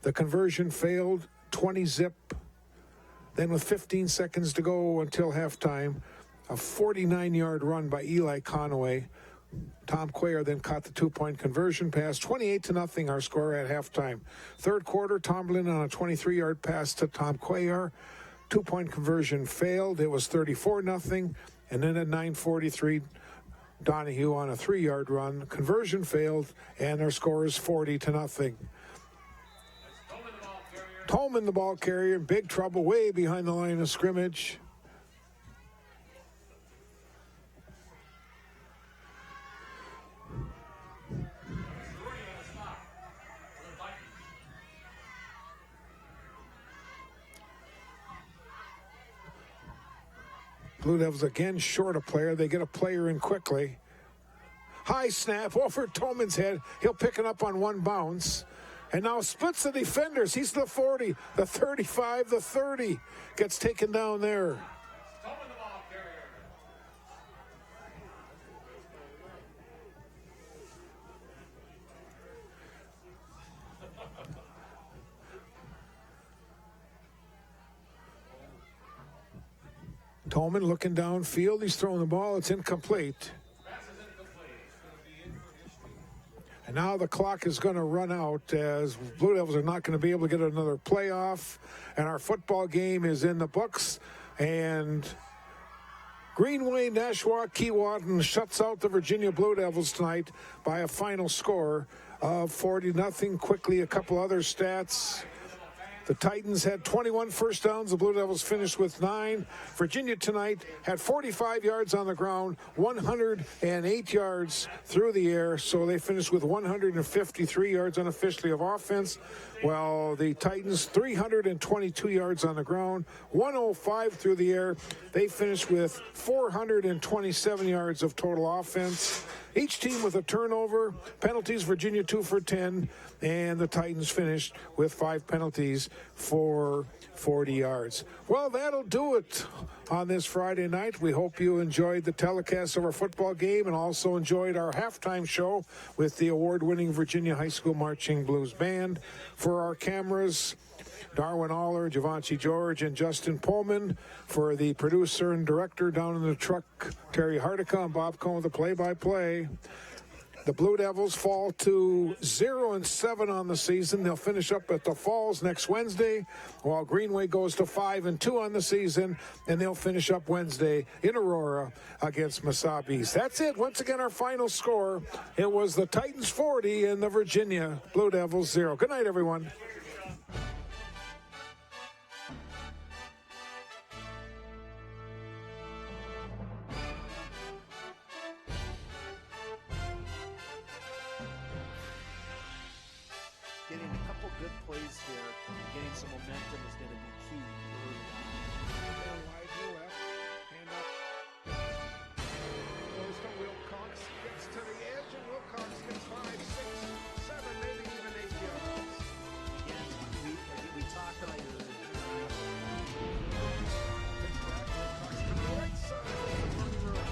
The conversion failed. 20-zip. Then with 15 seconds to go until halftime, a 49-yard run by Eli Conway. Tom Cuellar then caught the 2-point conversion pass. 28-0 our score at halftime. Third quarter, Tomberlin on a 23-yard pass to Tom Cuellar. 2-point conversion failed. It was 34-0. And then at 9:43, Donahue on a 3-yard run. Conversion failed, and our score is 40-0. Tolman, the ball carrier, in big trouble way behind the line of scrimmage. Blue Devils again short a player. They get a player in quickly. High snap over Toman's head. He'll pick it up on one bounce. And now splits the defenders. He's the 40, the 35, the 30. Gets taken down there. Tolman looking downfield. He's throwing the ball. It's incomplete. And now the clock is going to run out as Blue Devils are not going to be able to get another playoff. And our football game is in the books. And Greenway, Nashua, Keewatin shuts out the Virginia Blue Devils tonight by a final score of 40-0. Quickly, a couple other stats. The Titans had 21 first downs. The Blue Devils finished with 9. Virginia tonight had 45 yards on the ground, 108 yards through the air. So they finished with 153 yards unofficially of offense. While the Titans 322 yards on the ground, 105 through the air. They finished with 427 yards of total offense. Each team with a turnover. Penalties, Virginia 2 for 10. And the Titans finished with 5 penalties for 40 yards. Well, that'll do it on this Friday night. We hope you enjoyed the telecast of our football game and also enjoyed our halftime show with the award-winning Virginia High School Marching Blues Band. For our cameras, Darwin Aller, Javanci George, and Justin Pullman. For the producer and director down in the truck, Terry Hardica and Bob Cohen with the play-by-play. The Blue Devils fall to 0-7 on the season. They'll finish up at the Falls next Wednesday, while Greenway goes to 5-2 on the season, and they'll finish up Wednesday in Aurora against Massabis. That's it. Once again, our final score. It was the Titans 40 and the Virginia Blue Devils 0. Good night, everyone. Getting a couple good plays here, getting some momentum is going to be key early on. Wide to left, hand up. Goes to Wilcox, gets to the edge, and Wilcox gets 5, 6, 7, maybe even 8 yards. Again, we talked about it. Wilcox to the right side of the front row.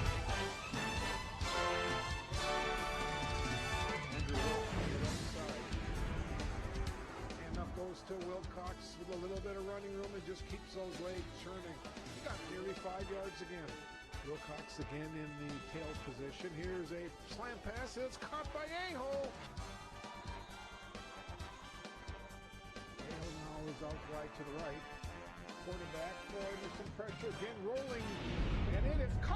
Andrew Wilcox to the left side. Enough goes to Wilcox with a little bit of running room and just keeps those legs churning. He got nearly 5 yards again. Wilcox again in the tail position. Here's a slant pass. It's caught by Aho. Aho now is out wide to the right. Quarterback under some pressure again, rolling, and it is caught.